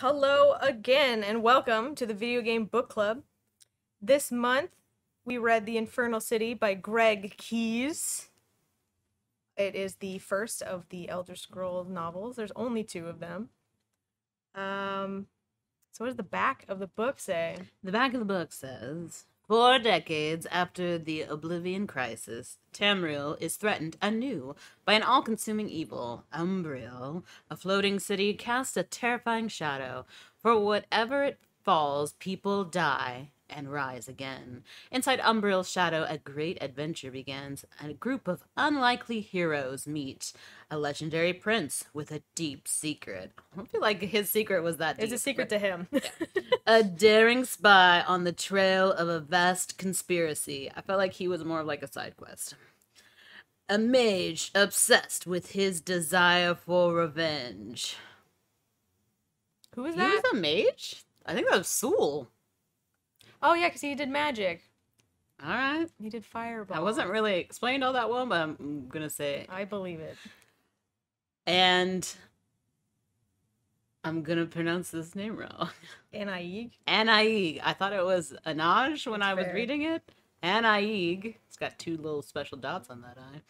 Hello again, and welcome to the Video Game Book Club. This month, we read The Infernal City by Greg Keyes. It is the first of the Elder Scrolls novels. There's only two of them. So what does the back of the book say? The back of the book says, 4 decades after the Oblivion Crisis, Tamriel is threatened anew by an all-consuming evil. Umbriel, a floating city, casts a terrifying shadow. For whatever it falls, people die and rise again. Inside Umbriel's shadow, a great adventure begins, and a group of unlikely heroes meet. A legendary prince with a deep secret. I don't feel like his secret was that deep. It's a secret to him. A daring spy on the trail of a vast conspiracy. I felt like he was more of like a side quest. A mage obsessed with his desire for revenge. Who is He that? was a mage? I think that was Sewell. Oh yeah, because he did magic. All right. He did fireball. That wasn't really explained all that well, but I'm going to say. I believe it. And I'm going to pronounce this name wrong. Anaig. Anaig. I thought it was Anaj when I was fair. reading it. Anaig. It's got 2 little special dots on that eye.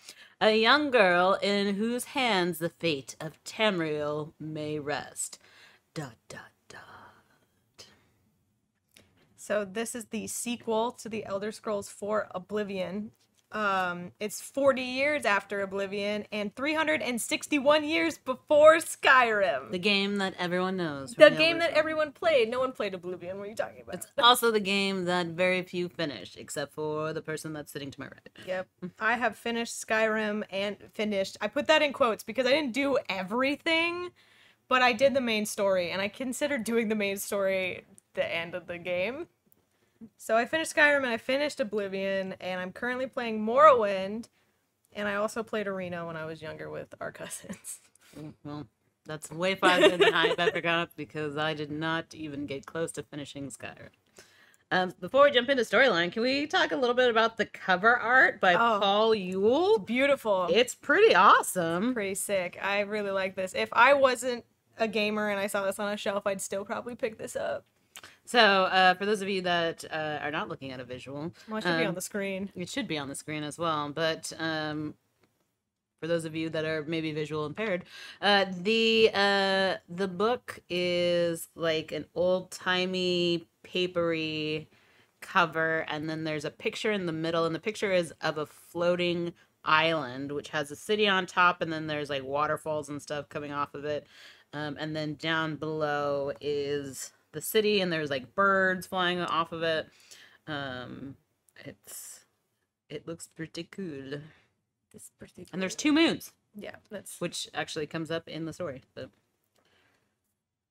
A young girl in whose hands the fate of Tamriel may rest. Dot, dot, dot. So this is the sequel to the Elder Scrolls 4 Oblivion. It's 40 years after Oblivion and 361 years before Skyrim. The game that everyone knows. The game that everyone played. No one played Oblivion. What are you talking about? It's also the game that very few finished, except for the person that's sitting to my right. Yep. I have finished Skyrim and finished. I put that in quotes because I didn't do everything, but I did the main story, and I considered doing the main story the end of the game. So I finished Skyrim and I finished Oblivion, and I'm currently playing Morrowind, and I also played Arena when I was younger with our cousins. Well, that's way farther than I've ever got because I did not even get close to finishing Skyrim. Before we jump into storyline, can we talk a little bit about the cover art by Paul Yule? Beautiful. It's pretty awesome. Pretty sick. I really like this. If I wasn't a gamer and I saw this on a shelf, I'd still probably pick this up. So, for those of you that are not looking at a visual, Well, it should be on the screen. it should be on the screen as well. But for those of you that are maybe visual impaired, the book is like an old-timey, papery cover, and then there's a picture in the middle, and the picture is of a floating island, which has a city on top, and then there's like waterfalls and stuff coming off of it. And then down below is the city, and there's like birds flying off of it. It looks pretty cool. It's pretty cool. And there's 2 moons. Yeah, that's Which actually comes up in the story.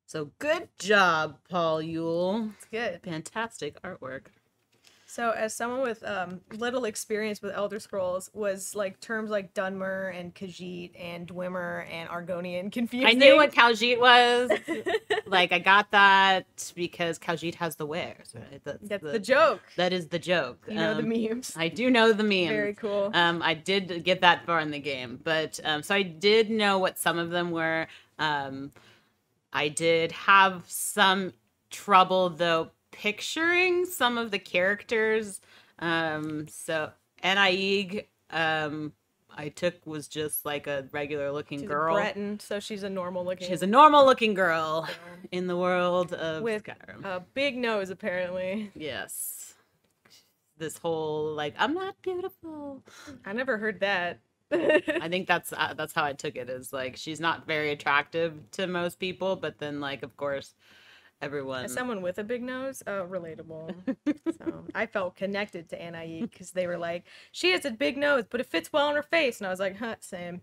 So good job, Paul Yule. it's good. Fantastic artwork. So, as someone with little experience with Elder Scrolls, was like terms like Dunmer and Khajiit and Dwemer and Argonian confusing? I knew what Khajiit was. Like, I got that because Khajiit has the wares, right? That's the joke. That is the joke. You know the memes. I do know the memes. Very cool. I did get that far in the game, but so I did know what some of them were. I did have some trouble though picturing some of the characters. So Anaig, I took was just like a regular looking She's girl. a Breton, so she's a normal looking. She's a normal looking girl in the world of with Skyrim. a big nose, apparently. Yes. This whole like I'm not beautiful. I never heard that. I think that's how I took it. Is like she's not very attractive to most people, but then like of course everyone. As someone with a big nose, relatable. So I felt connected to Anaig because they were like, she has a big nose, but it fits well on her face, and I was like, huh, same.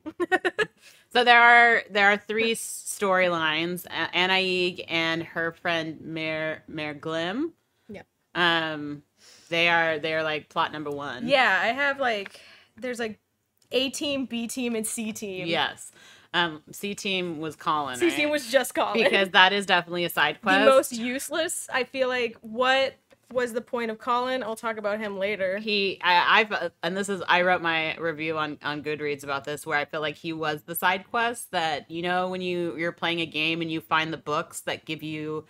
So there are 3 storylines: Anaig and her friend Mer Glim. Yeah. They are like plot number 1. Yeah, I have like, there's like A team, B team, and C team. Yes. C team was Colin. C team right? was just Colin. Because that is definitely a side quest. The most useless. I feel like what was the point of Colin. I'll talk about him later. I wrote my review on Goodreads about this, where I feel like he was the side quest that, you know, when you're playing a game and you find the books that give you,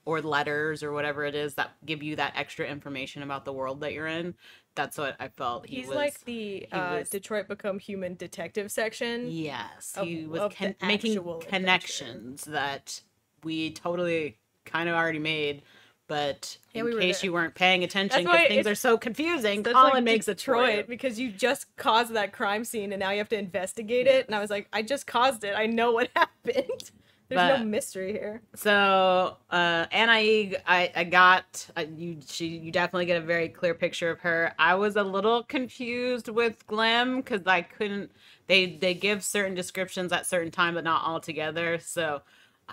or letters or whatever it is that give you that extra information about the world that you're in. That's what I felt He's like the Detroit Become Human detective section. Yes, he was making connections that we totally kind of already made. But in case you weren't paying attention, because things are so confusing, Colin makes Detroit because you just caused that crime scene and now you have to investigate it. And I was like, I just caused it. I know what happened. There's no mystery here. So, you definitely get a very clear picture of her. I was a little confused with Glim because I couldn't. They give certain descriptions at certain time, but not all together. So,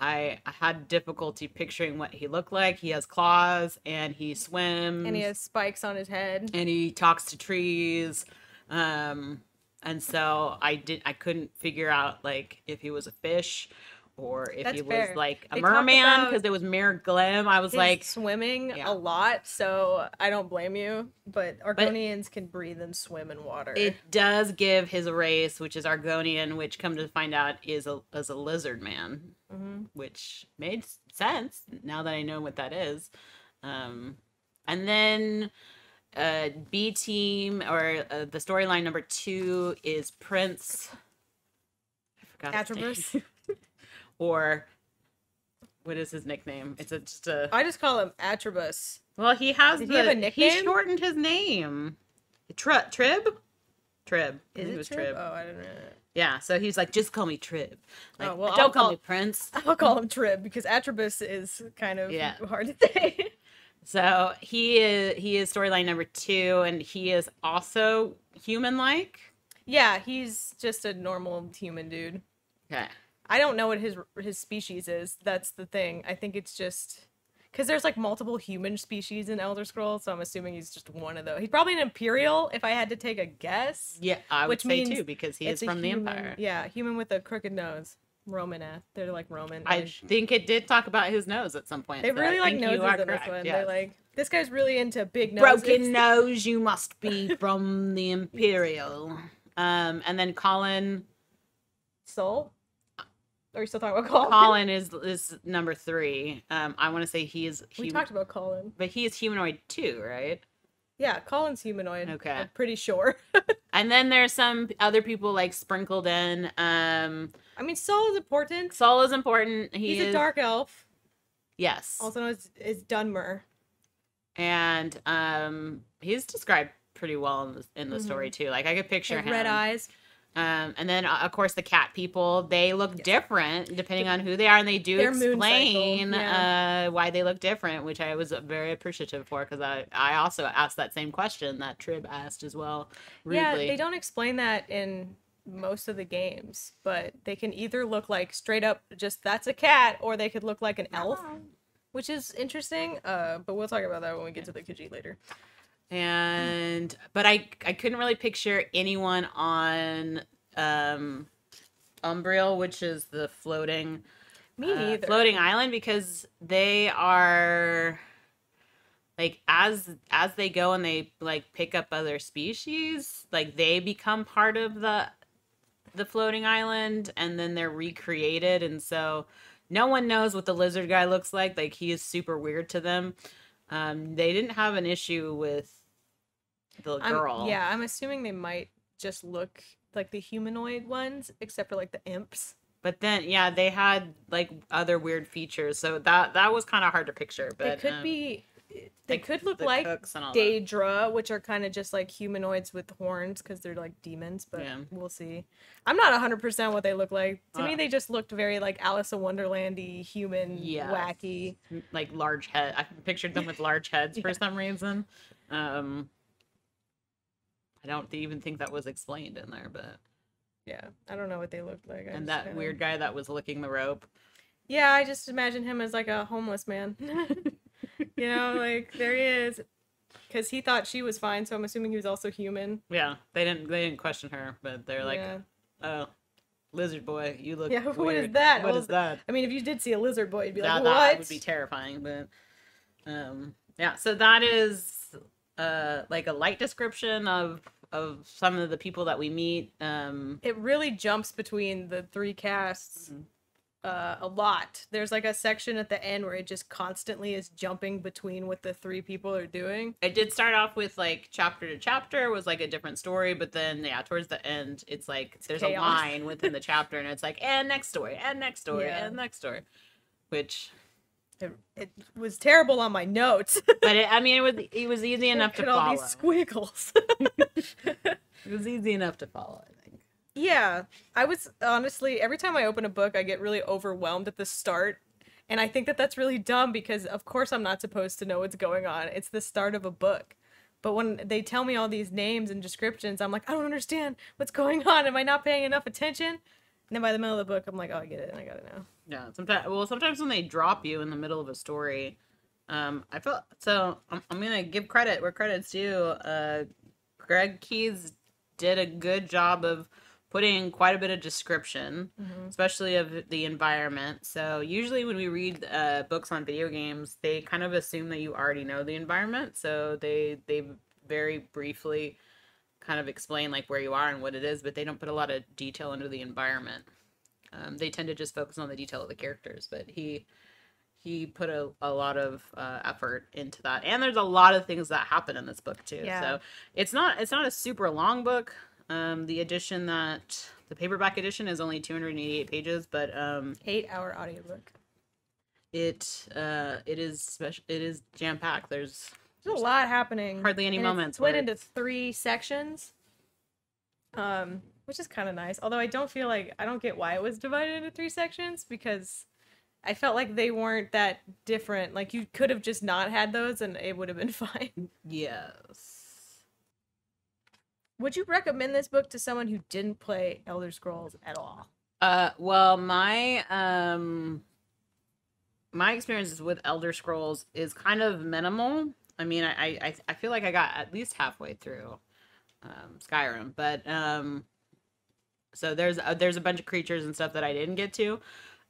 I had difficulty picturing what he looked like. He has claws and he swims. And he has spikes on his head. And he talks to trees. And so I couldn't figure out like if he was a fish or if he was like a merman, because it was Mere Glim. I was like swimming a lot, so I don't blame you. But Argonians can breathe and swim in water. It does give his race, which is Argonian, which come to find out is a lizard man, which made sense now that I know what that is. And then B team, or the storyline number 2 is Prince. I forgot his name. Or what is his nickname? I just call him Atribus. Well, he has he have a nickname? He shortened his name. Trib? Trib. Is it Trib? Oh, I don't know. Yeah, so he's like, just call me Trib. Like, don't call me Prince. I'll call him Trib because Atribus is kind of hard to say. So he is storyline number 2, and he is also human-like. Yeah, he's just a normal human dude. Okay. I don't know what his species is. That's the thing. I think it's just because there's like multiple human species in Elder Scrolls, so I'm assuming he's just one of those. He's probably an Imperial, if I had to take a guess. Yeah, I would say too, because he is from the Empire. Yeah, human with a crooked nose. Romanesque. They're like Roman. I think it did talk about his nose at some point. They really like noses in this one. Yes. They're like, this guy's really into big noses. Broken nose, you must be from the Imperial. And then Colin. Soul? Or are you still talking about Colin? Colin is number 3. I want to say he is. We talked about Colin, but he is humanoid too, right? Yeah, Colin's humanoid. Okay, I'm pretty sure. And then there's some other people like sprinkled in. I mean, Sol is important. Sol is important. He's a dark elf. Yes. Also known as Dunmer. And he's described pretty well in the story too. Like I could picture him. Red eyes. And then, of course, the cat people, they look different depending on who they are. And they do explain why they look different, which I was very appreciative for, because I also asked that same question that Trib asked as well. Rudely. Yeah, they don't explain that in most of the games, but they can either look like straight up just that's a cat, or they could look like an elf, which is interesting. But we'll talk about that when we get to the Khajiit later. But I couldn't really picture anyone on Umbriel, which is the floating island, because they are like as they go and they like pick up other species, like they become part of the floating island, and then they're recreated, and so no one knows what the lizard guy looks like. Like he is super weird to them. They didn't have an issue with the girl. I'm assuming they might just look like the humanoid ones, except for like the imps. But then, yeah, they had like other weird features, so that was kind of hard to picture. But they could look like Daedra, which are kind of just like humanoids with horns because they're like demons. But we'll see. I'm not 100% what they look like. To me, they just looked very like Alice in Wonderland-y, human, wacky, like large head. I pictured them with large heads for some reason. I don't even think that was explained in there, but yeah, I don't know what they looked like. And that weird guy that was licking the rope. Yeah, I just imagine him as like a homeless man. You know, like there he is, because he thought she was fine, so I'm assuming he was also human. Yeah, they didn't question her, but they're like, oh, lizard boy, you look weird. What is that? What is that? I mean, if you did see a lizard boy, you'd be like, what? That would be terrifying, but Yeah, so that is like a light description of some of the people that we meet. It really jumps between the three casts a lot. There's like a section at the end where it just constantly is jumping between what the three people are doing. It did start off with like chapter to chapter was like a different story, but then yeah, towards the end, it's like there's chaos. a line within the chapter, and it's like and next story, and next story, Yeah. and next story, which. It was terrible on my notes. But it was easy enough to follow. All these squiggles. It was easy enough to follow, I think. Yeah, I was honestly, every time I open a book, I get really overwhelmed at the start. And I think that that's really dumb because, of course, I'm not supposed to know what's going on. It's the start of a book. But when they tell me all these names and descriptions, I'm like, I don't understand what's going on. Am I not paying enough attention? And then by the middle of the book, I'm like, oh, I get it. I gotta know. Yeah, sometimes when they drop you in the middle of a story, I feel so. I'm gonna give credit where credit's due. Greg Keyes did a good job of putting quite a bit of description, especially of the environment. So usually when we read books on video games, they kind of assume that you already know the environment. So they very briefly kind of explain like where you are and what it is, but they don't put a lot of detail into the environment. They tend to just focus on the detail of the characters, but he put a lot of effort into that, and there's a lot of things that happen in this book too. Yeah. So it's not a super long book. The paperback edition is only 288 pages, but 8-hour audiobook. it is special. It is jam packed. There's a lot happening. Hardly any moments. It's split into 3 sections. Which is kind of nice. Although I don't get why it was divided into 3 sections, because I felt like they weren't that different. Like, you could have just not had those and it would have been fine. Yes. Would you recommend this book to someone who didn't play Elder Scrolls at all? Well, my experiences with Elder Scrolls is kind of minimal. I mean, I feel like I got at least halfway through Skyrim, but so there's a bunch of creatures and stuff that I didn't get to,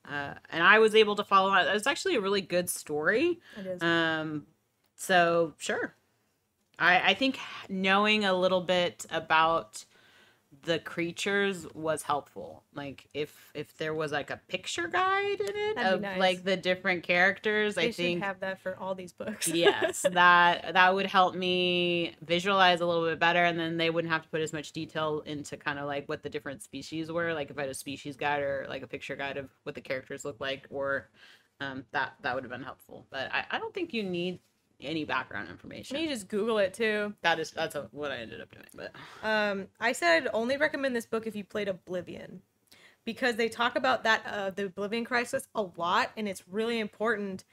and I was able to follow it. It's actually a really good story. It is. So sure, I think knowing a little bit about the creatures was helpful. Like if there was like a picture guide in it of nice. Like the different characters, They I think should have that for all these books. yes, that would help me visualize a little bit better, and then they wouldn't have to put as much detail into kind of like what the different species were. Like if I had a species guide or like a picture guide of what the characters look like, or that would have been helpful. But I don't think you need any background information. You just Google it too. That's what I ended up doing. But I said I'd only recommend this book if you played Oblivion, because they talk about that the Oblivion crisis a lot, and it's really important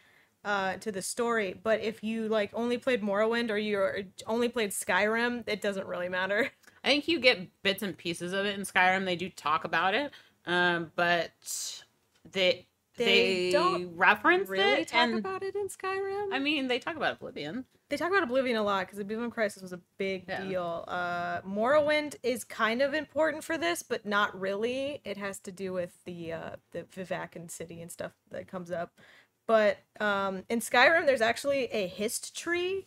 to the story. But if you like only played Morrowind or you only played Skyrim, it doesn't really matter. I think you get bits and pieces of it in Skyrim. They do talk about it, but they don't reference really it talk about it in Skyrim. I mean, they talk about Oblivion. They talk about Oblivion a lot because the Oblivion crisis was a big deal. Morrowind is kind of important for this, but not really. It has to do with the Vivacan city and stuff that comes up. But in Skyrim, there's actually a Hist tree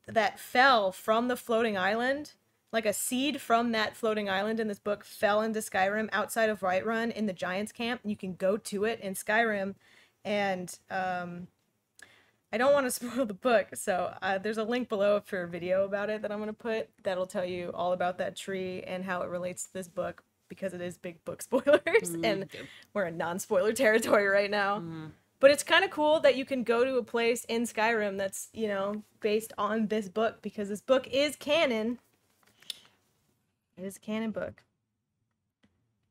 that fell from the floating island. Like a seed from that floating island in this book fell into Skyrim outside of Whiterun in the Giants camp. And you can go to it in Skyrim. And I don't want to spoil the book, so there's a link below for a video about it that I'm going to put that'll tell you all about that tree and how it relates to this book, because it is big book spoilers, and we're in non-spoiler territory right now. But it's kind of cool that you can go to a place in Skyrim that's, based on this book, because this book is canon. It is a canon book.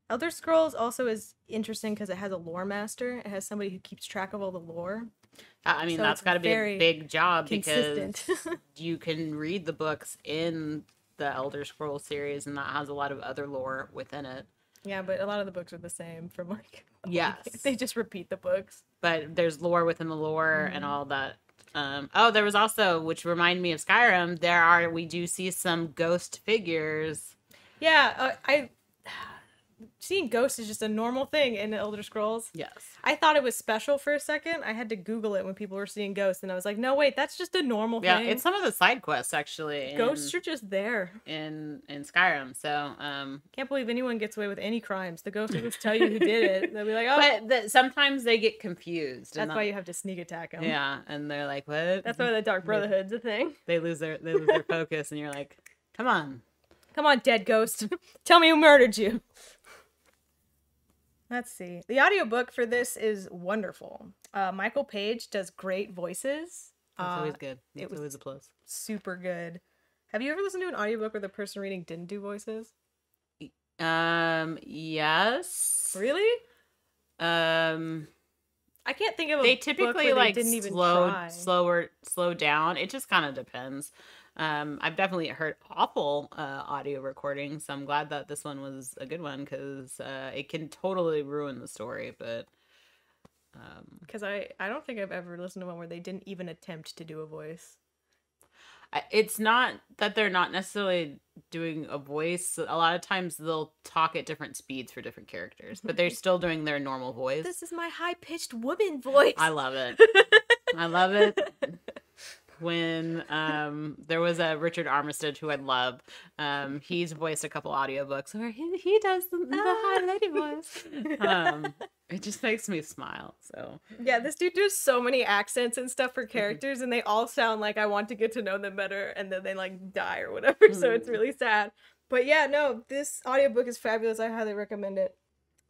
Elder Scrolls also is interesting because it has a lore master. It has somebody who keeps track of all the lore. I mean, So that's it's got to be a very big job consistent. because you can read the books in the Elder Scrolls series, and that has a lot of other lore within it. Yeah, but a lot of the books are the same from like Yes. they just repeat the books. But there's lore within the lore and all that. There was also, which reminded me of Skyrim, we do see some ghost figures. Yeah, seeing ghosts is just a normal thing in Elder Scrolls. Yes. I thought it was special for a second. I had to Google it when people were seeing ghosts, and I was like, no, wait, that's just a normal Yeah, thing. it's some of the side quests actually. Ghosts are just there. In Skyrim. So can't believe anyone gets away with any crimes. The ghosts will just tell you who did it. They'll be like, oh. But sometimes they get confused. That's why you have to sneak attack them. Yeah, and they're like, what? That's why the Dark Brotherhood's a thing. They lose their focus, and you're like, come on. Come on, dead ghost. Tell me who murdered you. Let's see. The audiobook for this is wonderful. Michael Page does great voices. That's always good. It's always a plus. Super good. Have you ever listened to an audiobook where the person reading didn't do voices? Yes. Really? I can't think of a they book typically where like they didn't even try. slow down. It just kind of depends. I've definitely heard awful audio recordings, so I'm glad that this one was a good one because it can totally ruin the story. But because I don't think I've ever listened to one where they didn't even attempt to do a voice. It's not that they're not necessarily doing a voice. A lot of times they'll talk at different speeds for different characters, but they're still doing their normal voice. This is my high-pitched woman voice. I love it. I love it. When there was a Richard Armistead who I love. He's voiced a couple audiobooks where he does the high lady voice. It just makes me smile. So yeah, this dude does so many accents and stuff for characters, and they all sound like I want to get to know them better, and then they like die or whatever. So it's really sad. But yeah, no, this audiobook is fabulous. I highly recommend it.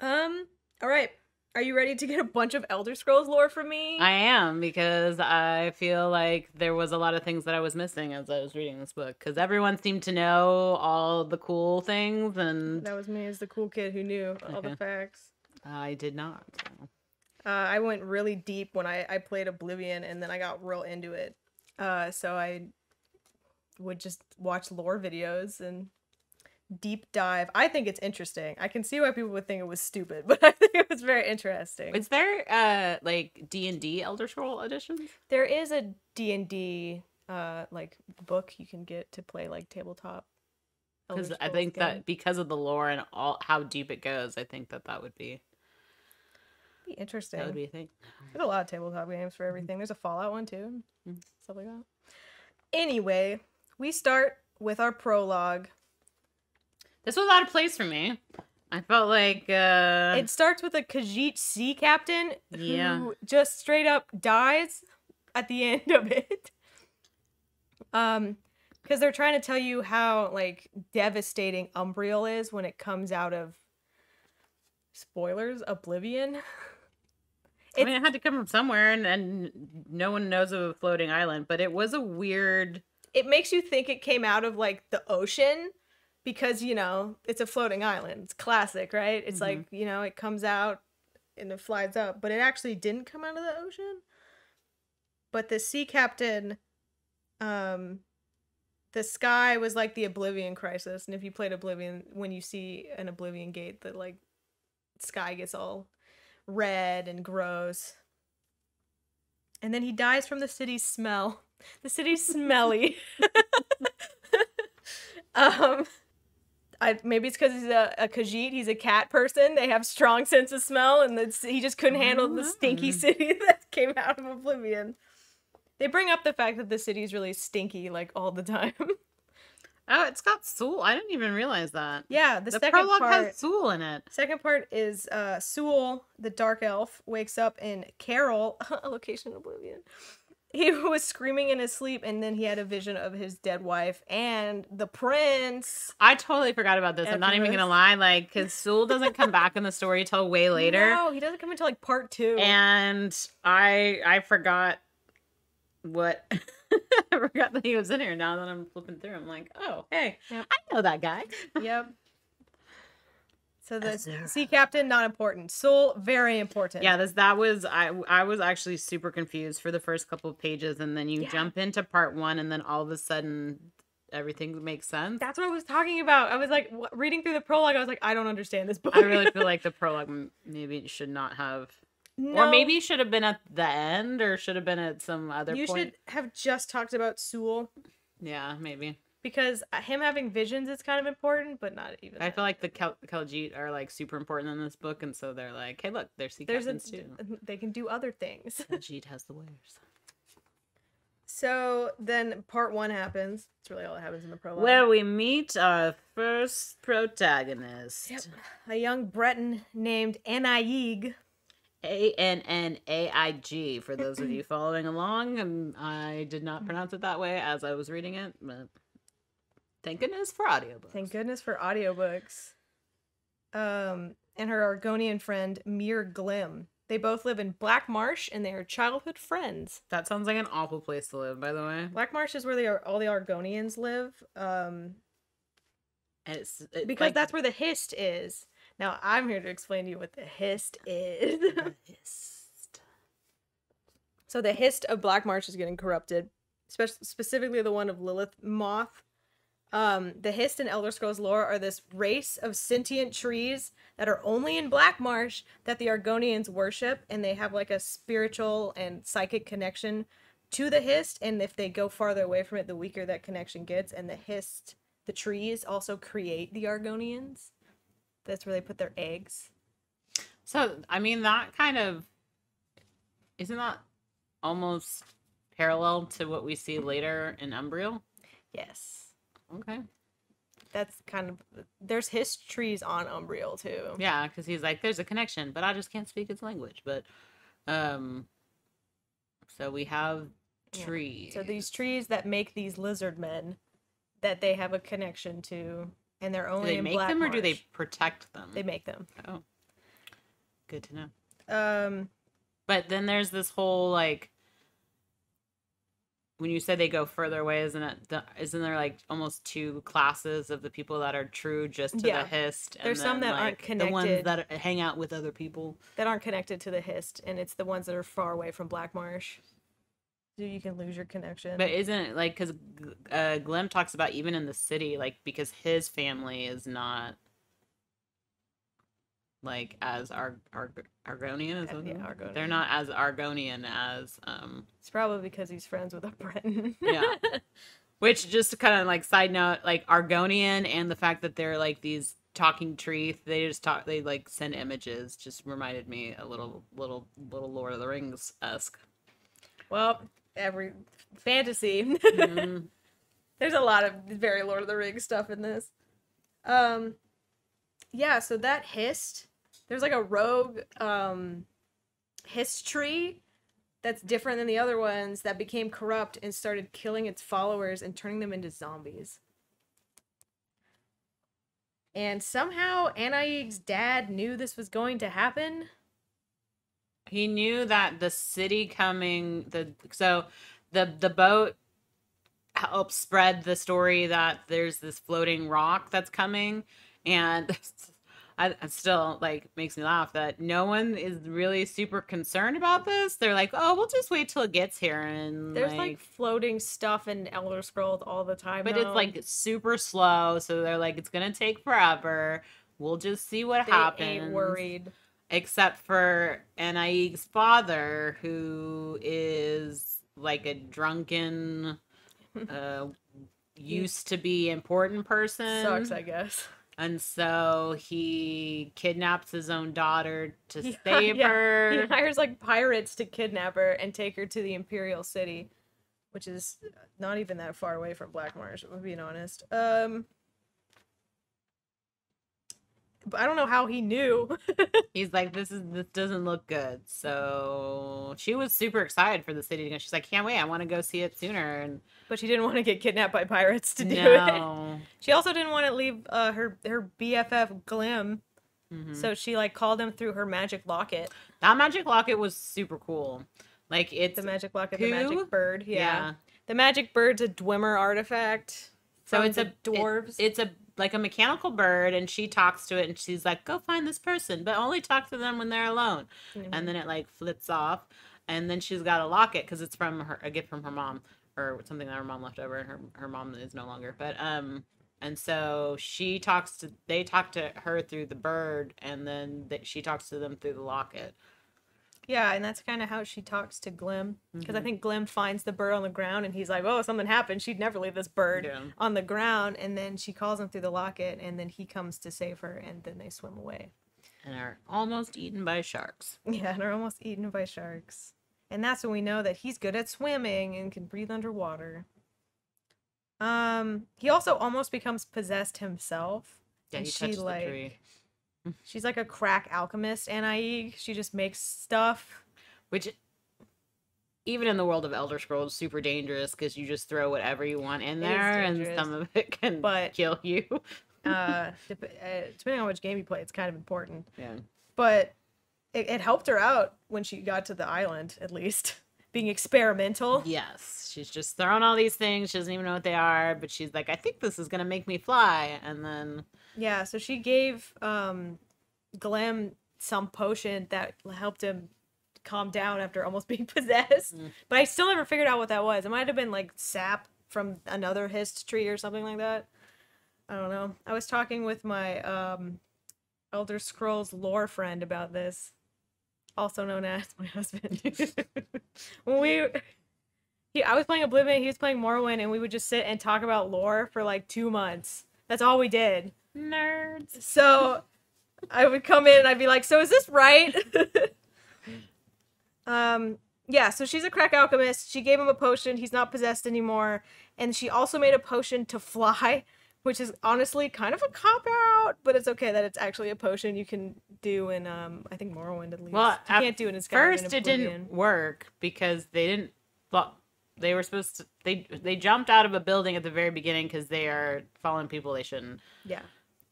All right. Are you ready to get a bunch of Elder Scrolls lore from me? I am, because I feel like there was a lot of things that I was missing as I was reading this book. Because everyone seemed to know all the cool things, and that was me as the cool kid who knew all the facts. I did not. I went really deep when I played Oblivion, and then I got real into it. So I would just watch lore videos and deep dive. I think it's interesting. I can see why people would think it was stupid, but I think it was very interesting. Is there like D&D Elder Scroll editions? There is a D&D like book you can get to play like tabletop. Because I think that because of the lore and all how deep it goes, I think that would be interesting. That would be a thing. There's a lot of tabletop games for everything. There's a Fallout one too. Stuff like that. Anyway, we start with our prologue. This was out of place for me. I felt like it starts with a Khajiit sea captain who just straight up dies at the end of it. Because they're trying to tell you how like devastating Umbriel is when it comes out of, spoilers, Oblivion. I mean, it had to come from somewhere, and no one knows of a floating island, but it was a weird... It makes you think it came out of like the ocean. Because, you know, it's a floating island. It's classic, right? It's like, you know, it comes out and it flies up. But it actually didn't come out of the ocean. But the sea captain, the sky was like the Oblivion crisis. And if you played Oblivion, when you see an Oblivion gate, the, like, sky gets all red and gross. And then he dies from the city's smell. The city's smelly. Maybe it's because he's a Khajiit. He's a cat person. They have strong sense of smell, and he just couldn't handle the stinky city that came out of Oblivion. They bring up the fact that the city's really stinky, like, all the time. Oh, it's got Sewell. I didn't even realize that. Yeah, the second prologue part has Sewell in it. Second part is Sewell, the dark elf, wakes up in Carol, a location in Oblivion. He was screaming in his sleep, and then he had a vision of his dead wife and the prince. I totally forgot about this. I'm not even gonna lie, like, because Sewell doesn't come back in the story till way later. No, he doesn't come until like part 2. And I forgot what I forgot that he was in here. Now that I'm flipping through, I'm like, oh, hey, I know that guy. Yep. So the sea captain, not important. Sewell, very important. Yeah, that was I was actually super confused for the first couple of pages, and then you jump into part 1, and then all of a sudden everything makes sense. That's what I was talking about. I was like reading through the prologue. I was like, I don't understand this book. I really feel like the prologue maybe should not have, or maybe should have been at the end, or should have been at some other point. You should have just talked about Sewell. Yeah, maybe. because him having visions is kind of important, but not even. I feel like the Khajiit are like super important in this book, and so they're like, hey, look, there's sea captains too. They can do other things. Khajiit has the wares. So then part 1 happens. It's really all that happens in the prologue. Where we meet our first protagonist. Yep. A young Breton named Anaig. Annaig, for those of you following along. And I did not pronounce it that way as I was reading it, but thank goodness for audiobooks. Thank goodness for audiobooks. And her Argonian friend, Mir Glim. They both live in Black Marsh, and they are childhood friends. That sounds like an awful place to live, by the way. Black Marsh is where all the Argonians live. And it's because like, that's where the Hist is. Now, I'm here to explain to you what the Hist is. The Hist. So the Hist of Black Marsh is getting corrupted, specifically the one of Lilith Moth. The Hist in Elder Scrolls lore are this race of sentient trees that are only in Black Marsh that the Argonians worship, and they have like a spiritual and psychic connection to the Hist, and if they go farther away from it, the weaker that connection gets, and the Hist, the trees, also create the Argonians. That's where they put their eggs. So, I mean, that kind of... Isn't that almost parallel to what we see later in Umbriel? Yes. Okay. That's kind of... There's Hist trees on Umbriel, too. Yeah, because he's like, there's a connection, but I just can't speak its language. But, so we have trees. So these trees that make these lizard men that they have a connection to, and they're only in Black Marsh. Do they make them, or do they protect them? They make them. Oh. Good to know. But then there's this whole, like... When you said they go further away, isn't there like almost 2 classes of the people that are true just to the Hist? And there's some that aren't connected. The ones that hang out with other people. That aren't connected to the Hist, and it's the ones that are far away from Black Marsh. So you can lose your connection. But isn't it like, because Glim talks about even in the city, like, because his family is not like as Argonian, is it? Yeah, Argonian. They're not as Argonian as It's probably because he's friends with a Breton. Yeah. Which, just to kind of like side note, like Argonian and the fact that they're like these talking trees, they like send images, just reminded me a little Lord of the Rings-esque. Well, every fantasy. Mm-hmm. There's a lot of very Lord of the Rings stuff in this. Yeah, so that Hist, there's like a rogue Hist tree that's different than the other ones that became corrupt and started killing its followers and turning them into zombies. And somehow Anaig's dad knew this was going to happen. He knew that the city coming, the boat helps spread the story that there's this floating rock that's coming, and I still, like, makes me laugh that no one is really super concerned about this. They're like, oh, we'll just wait till it gets here. And there's like floating stuff in Elder Scrolls all the time, but it's like super slow, so they're like, it's gonna take forever. We'll just see what happens. Ain't worried. Except for Anaig's father, who is like a drunken, used to be important person. Sucks, I guess. And so he kidnaps his own daughter to save her. He hires like pirates to kidnap her and take her to the Imperial City, which is not even that far away from Black Marsh, if I'm being honest. But I don't know how he knew. He's like, this doesn't look good. So she was super excited for the city to go. She's like, can't wait, I want to go see it sooner. But she didn't want to get kidnapped by pirates to do it. She also didn't want to leave her BFF Glim. Mm-hmm. So she like called him through her magic locket. That magic locket was super cool. Like, it's the magic locket, the magic bird. Yeah. The magic bird's a Dwemer artifact. So it's a dwarves. It's like a mechanical bird, and she talks to it, and she's like, go find this person, but only talk to them when they're alone. Mm-hmm. And then it like flits off, and then she's got a locket because it's from a gift from her mom, or something that her mom left over, and her mom is no longer. But and so they talk to her through the bird, and then she talks to them through the locket. Yeah, and that's kind of how she talks to Glim. Because I Mhm. think Glim finds the bird on the ground and he's like, oh, something happened. She'd never leave this bird Yeah. on the ground. And then she calls him through the locket and then he comes to save her and then they swim away. And are almost eaten by sharks. Yeah, and are almost eaten by sharks. And that's when we know that he's good at swimming and can breathe underwater. He also almost becomes possessed himself. Yeah, And he she, touches the like, tree. she's like a crack alchemist, Anai. She just makes stuff. Which, even in the world of Elder Scrolls, super dangerous because you just throw whatever you want in It is there and dangerous, some of it can but- kill you. Depending on which game you play, it's kind of important. Yeah. But it helped her out when she got to the island, at least. Being experimental. Yes. She's just throwing all these things. She doesn't even know what they are, but she's like, I think this is going to make me fly. And then. Yeah, so she gave Glim some potion that helped him calm down after almost being possessed. But I still never figured out what that was. It might have been like sap from another Hist tree or something like that. I don't know. I was talking with my Elder Scrolls lore friend about this, also known as my husband. I was playing Oblivion, he was playing Morrowind, and we would just sit and talk about lore for like 2 months. That's all we did. Nerds. So I would come in and I'd be like, so is this right? Yeah, so she's a crack alchemist. She gave him a potion. He's not possessed anymore. And she also made a potion to fly, which is honestly kind of a cop-out, but it's okay that it's actually a potion you can do in, I think Morrowind at least. Well, you can't do it in Skyrim. First, and it Oblivion. didn't work because they didn't. Well, they were supposed to. They jumped out of a building at the very beginning because they are following people they shouldn't. Yeah.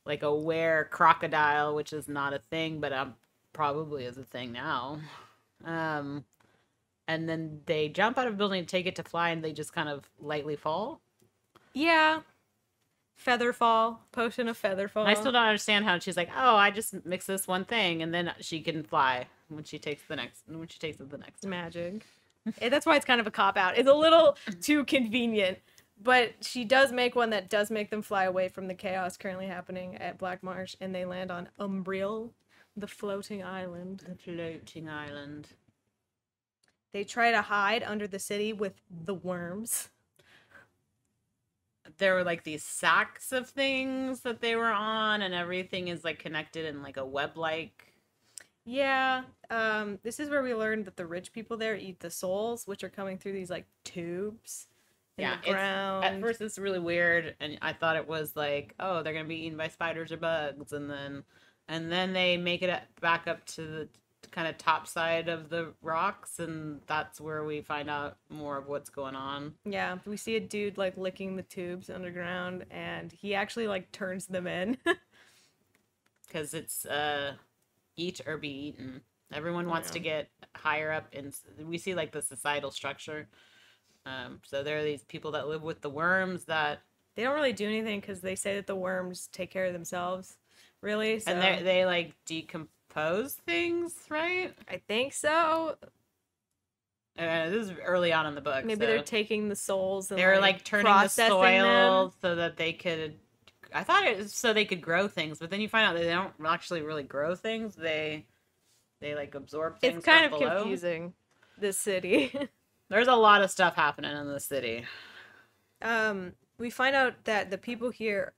Like a were crocodile, which is not a thing, but probably is a thing now. And then they jump out of a building and take it to fly, and they just kind of lightly fall. Yeah. Featherfall. Potion of featherfall. I still don't understand how she's like, oh, I just mix this one thing, and then she can fly when she takes it the next. Magic. That's why it's kind of a cop-out. It's a little too convenient. But she does make one that does make them fly away from the chaos currently happening at Black Marsh, and they land on Umbriel, the floating island. The floating island. They try to hide under the city with the worms. There were like these sacks of things that they were on, and everything is like connected in like a web-like. Yeah, this is where we learned that the rich people there eat the souls, which are coming through these like tubes in the ground. At first it's really weird, and I thought it was like, oh, they're gonna be eaten by spiders or bugs, and then they make it back up to the kind of top side of the rocks, and that's where we find out more of what's going on. Yeah, we see a dude like licking the tubes underground, and he actually like turns them in. Because it's eat or be eaten. Everyone wants to get higher up, and we see like the societal structure. So there are these people that live with the worms that they don't really do anything because they say that the worms take care of themselves, really. So. And they like decompose things, right? I think so. This is early on in the book. Maybe they're taking the souls and they're like turning the soil them. so that they could. I thought it was so they could grow things, but then you find out that they don't actually really grow things. They like absorb things. It's kind of below. confusing. This city. There's a lot of stuff happening in the city. We find out that the people here,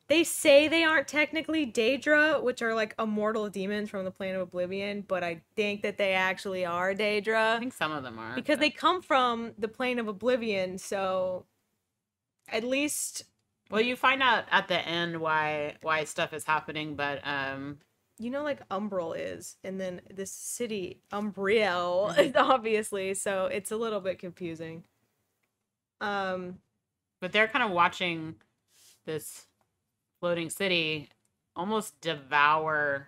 they say they aren't technically Daedra, which are like immortal demons from the plane of Oblivion, but I think that they actually are Daedra. I think some of them are. Because they come from the plane of Oblivion, so at least... Well, you find out at the end why stuff is happening, but you know, like Umbrel is, and then this city Umbriel is obviously, so it's a little bit confusing. But they're kind of watching this floating city almost devour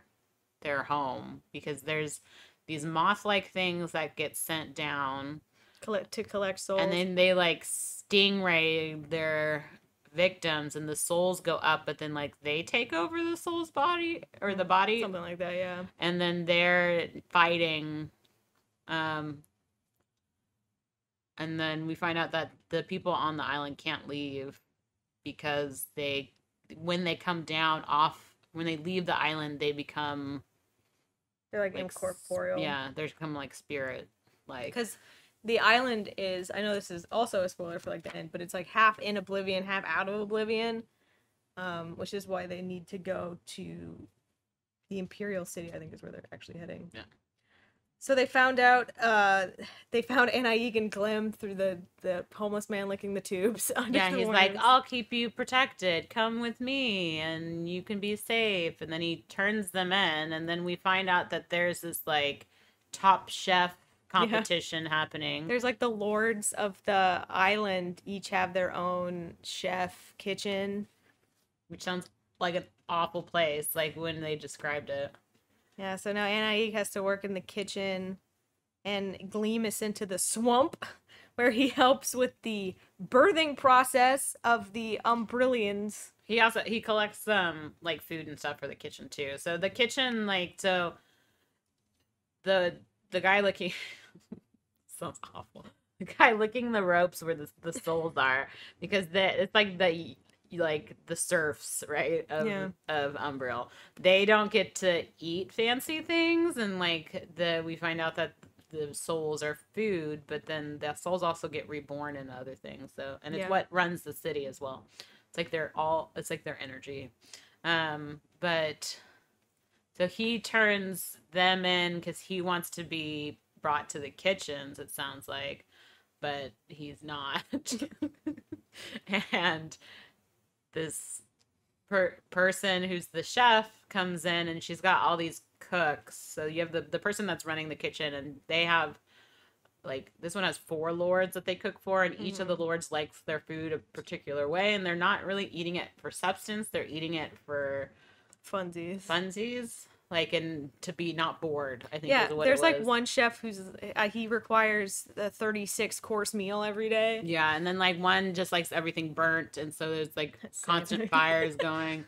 their home because there's these moth-like things that get sent down to collect souls, and then they like stingray their victims, and the souls go up, but then like they take over the soul's body or the body, something like that, yeah. And then they're fighting, and then we find out that the people on the island can't leave because when they come down off, when they leave the island, they become They're like incorporeal. Yeah, they're come like spirit, like because the island is. I know this is also a spoiler for like the end, but it's like half in Oblivion, half out of Oblivion, which is why they need to go to the Imperial City. I think is where they're actually heading. Yeah. So they found out, they found Anaig and Glim through the homeless man licking the tubes. Yeah, he's like, I'll keep you protected. Come with me, and you can be safe. And then he turns them in, and then we find out that there's this like top chef competition happening. There's like the lords of the island each have their own chef kitchen, which sounds like an awful place. Like when they described it. Yeah, so now Anaig has to work in the kitchen, and Gleam is sent to the swamp, where he helps with the birthing process of the Umbrillians. He collects like food and stuff for the kitchen too. So the kitchen, like, so the guy licking sounds awful. The guy licking the ropes where the souls are, because it's like the serfs, right, of Umbril. They don't get to eat fancy things, and like we find out that the souls are food, but then the souls also get reborn into other things. So, and it's what runs the city as well. It's like it's like their energy. But so he turns them in because he wants to be brought to the kitchens, it sounds like, but he's not. And this person who's the chef comes in, and she's got all these cooks. So you have the person that's running the kitchen, and they have like, this one has 4 lords that they cook for, and each of the lords likes their food a particular way, and they're not really eating it for substance, they're eating it for funsies, like, and to be not bored, I think is what there's it was. like one chef who's he requires a 36-course meal every day. Yeah, and then like one just likes everything burnt, and so there's like constant fires going.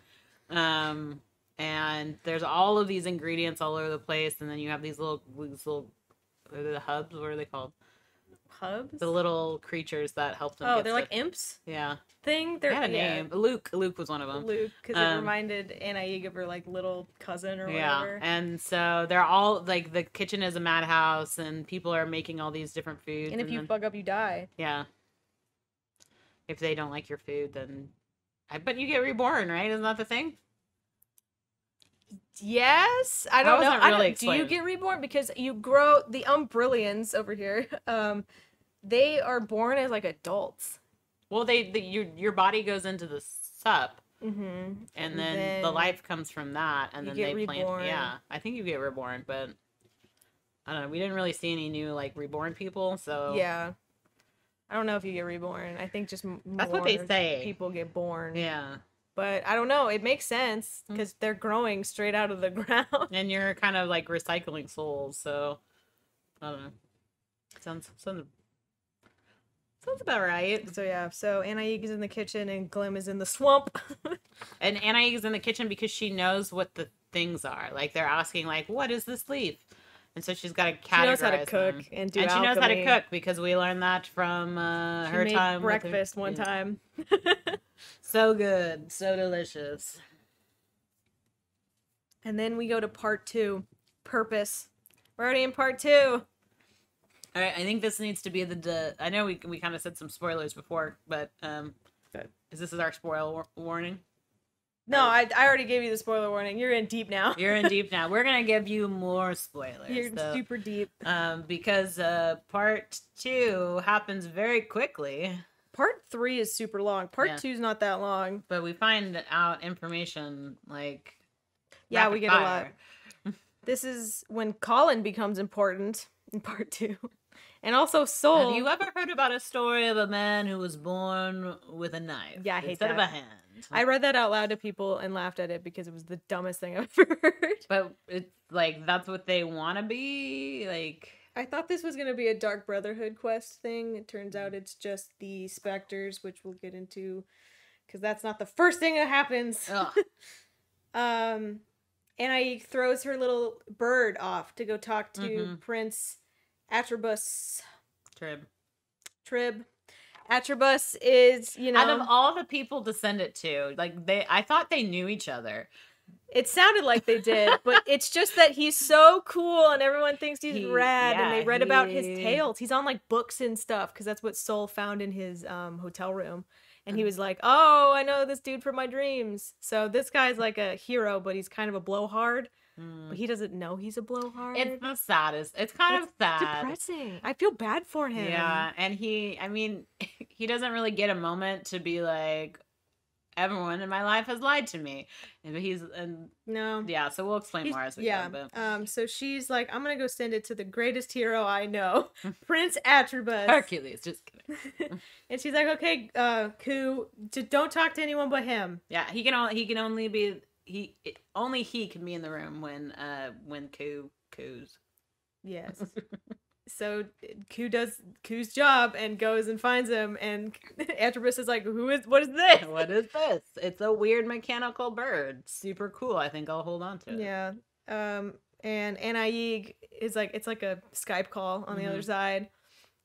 And there's all of these ingredients all over the place, and then you have these little what are the hubs? What are they called? Hubs? The little creatures that help them. Oh, they're like imps? Yeah. They had a name. Luke was one of them. Luke, because it reminded Anaig of her like little cousin or whatever. And so they're all like, the kitchen is a madhouse, and people are making all these different foods. And if you fuck up, you die. Yeah. If they don't like your food, then I bet you get reborn, right? Isn't that the thing? Yes, I don't know. Really do you get reborn? Because you grow the Umbrillians over here. They are born as like adults. Well, your body goes into the sup, and then the life comes from that, and then they plant. Yeah, I think you get reborn, but I don't know. We didn't really see any new like reborn people, so yeah. I don't know if you get reborn. I think just that's what they say. People get born. Yeah. But I don't know. It makes sense because they're growing straight out of the ground. And you're kind of like recycling souls, so I don't know. Sounds about right. So yeah. So Anaig is in the kitchen and Glim is in the swamp. And Anaig is in the kitchen because she knows what the things are. Like they're asking, like, what is this leaf? And so she's got to categorize. She knows how to cook and do. And she alchemy. knows how to cook because we learned that from her made time. Breakfast one time. So good, so delicious. And then we go to part 2, purpose. We're already in part 2. All right, I think this needs to be I know we kind of said some spoilers before, but is this our spoiler warning? No, I already gave you the spoiler warning. You're in deep now. You're in deep now. We're gonna give you more spoilers. You're super deep. Because part 2 happens very quickly. Part 3 is super long. Part 2 is not that long. But we find out information like we get fire. A lot. This is when Colin becomes important in part 2. And also Soul. Have you ever heard about a story of a man who was born with a knife? Yeah, I hate instead that. of a hand. I read that out loud to people and laughed at it because it was the dumbest thing I've ever heard. But it's like, that's what they want to be? Like, I thought this was going to be a Dark Brotherhood quest thing. It turns out it's just the specters, which we'll get into because that's not the first thing that happens. Anaig throws her little bird off to go talk to Prince Atribus. Trib. Atribus is, out of all the people to send it to, like I thought they knew each other. It sounded like they did, but it's just that he's so cool and everyone thinks he's rad, and they read about his tales. He's on like books and stuff because that's what Soul found in his hotel room. And he was like, "Oh, I know this dude from my dreams." So this guy's like a hero, but he's kind of a blowhard. But he doesn't know he's a blowhard. It's the saddest. It's kind of sad. Depressing. I feel bad for him. Yeah, and he doesn't really get a moment to be like, everyone in my life has lied to me. No. Yeah, so we'll explain more as we go. But. So she's like, I'm gonna go send it to the greatest hero I know, Prince Atrebus. Hercules, just kidding. And she's like, okay, Ku, don't talk to anyone but him. Yeah, only he can be in the room when Ku coos. Yes. So Ku does Ku's job and goes and finds him, and Atrebus is like, what is this? What is this? It's a weird mechanical bird. Super cool. I think I'll hold on to it. Yeah. And Anaig is like, it's like a Skype call on the other side.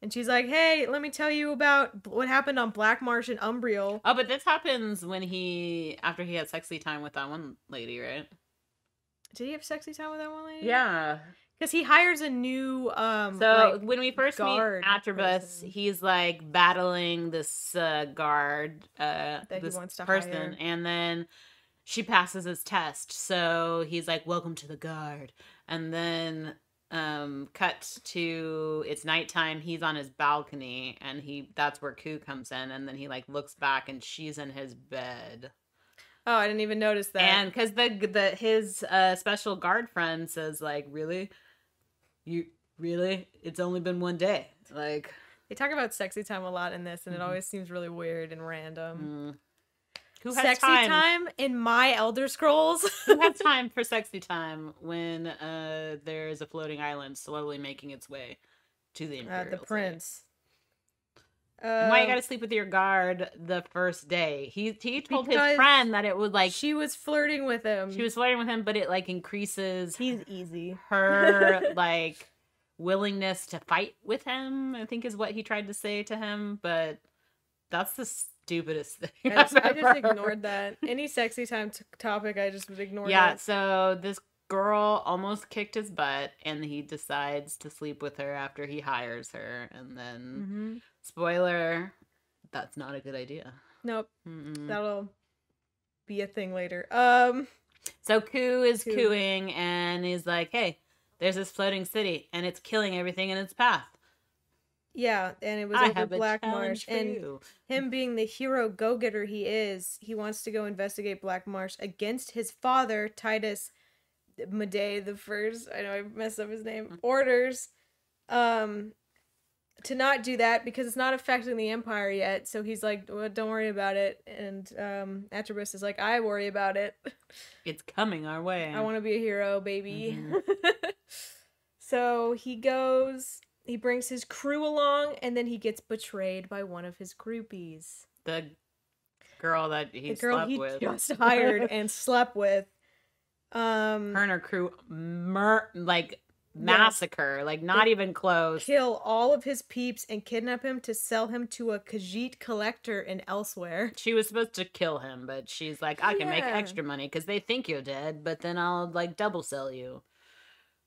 And she's like, hey, let me tell you about what happened on Black Marsh and Umbriel. Oh, but this happens after he had sexy time with that one lady, right? Did he have sexy time with that one lady? Yeah. Because he hires a new when we first meet Atrebus, he's like battling this guard that he wants to person hire. And then she passes his test, so he's like, welcome to the guard. And then cut to it's nighttime, he's on his balcony, and that's where Ku comes in, and then he like looks back and she's in his bed. Oh, I didn't even notice that. And because his special guard friend says like, really? It's only been one day. Like, they talk about sexy time a lot in this, and it always seems really weird and random. Who has sexy time in my Elder Scrolls? Who has time for sexy time when there's a floating island slowly making its way to the Imperial the prince. And why you gotta sleep with your guard the first day? He told his friend that it would like she was flirting with him. She was flirting with him, but it like increases he's easy her like willingness to fight with him, I think is what he tried to say to him. But that's the stupidest thing. I just ignored that. Any sexy time topic, I just would ignore. Yeah. So this girl almost kicked his butt, and he decides to sleep with her after he hires her, and then spoiler, that's not a good idea. Nope. That'll be a thing later. So Ku is cooing, and he's like, hey, there's this floating city, and it's killing everything in its path. Yeah, and it was over Black Marsh, and him being the hero go-getter he is, he wants to go investigate Black Marsh against his father, Titus Medei the First. I know I messed up his name. Orders to not do that because it's not affecting the Empire yet. So he's like, well, don't worry about it. And Atrebus is like, I worry about it. It's coming our way. I want to be a hero, baby. So he goes, he brings his crew along, and then he gets betrayed by one of his groupies. The girl that he slept with. Just hired and slept with. Her and her crew massacre, like not even close. Kill all of his peeps and kidnap him to sell him to a Khajiit collector in Elsewhere. She was supposed to kill him, but she's like, I can make extra money because they think you're dead, but then I'll like double sell you.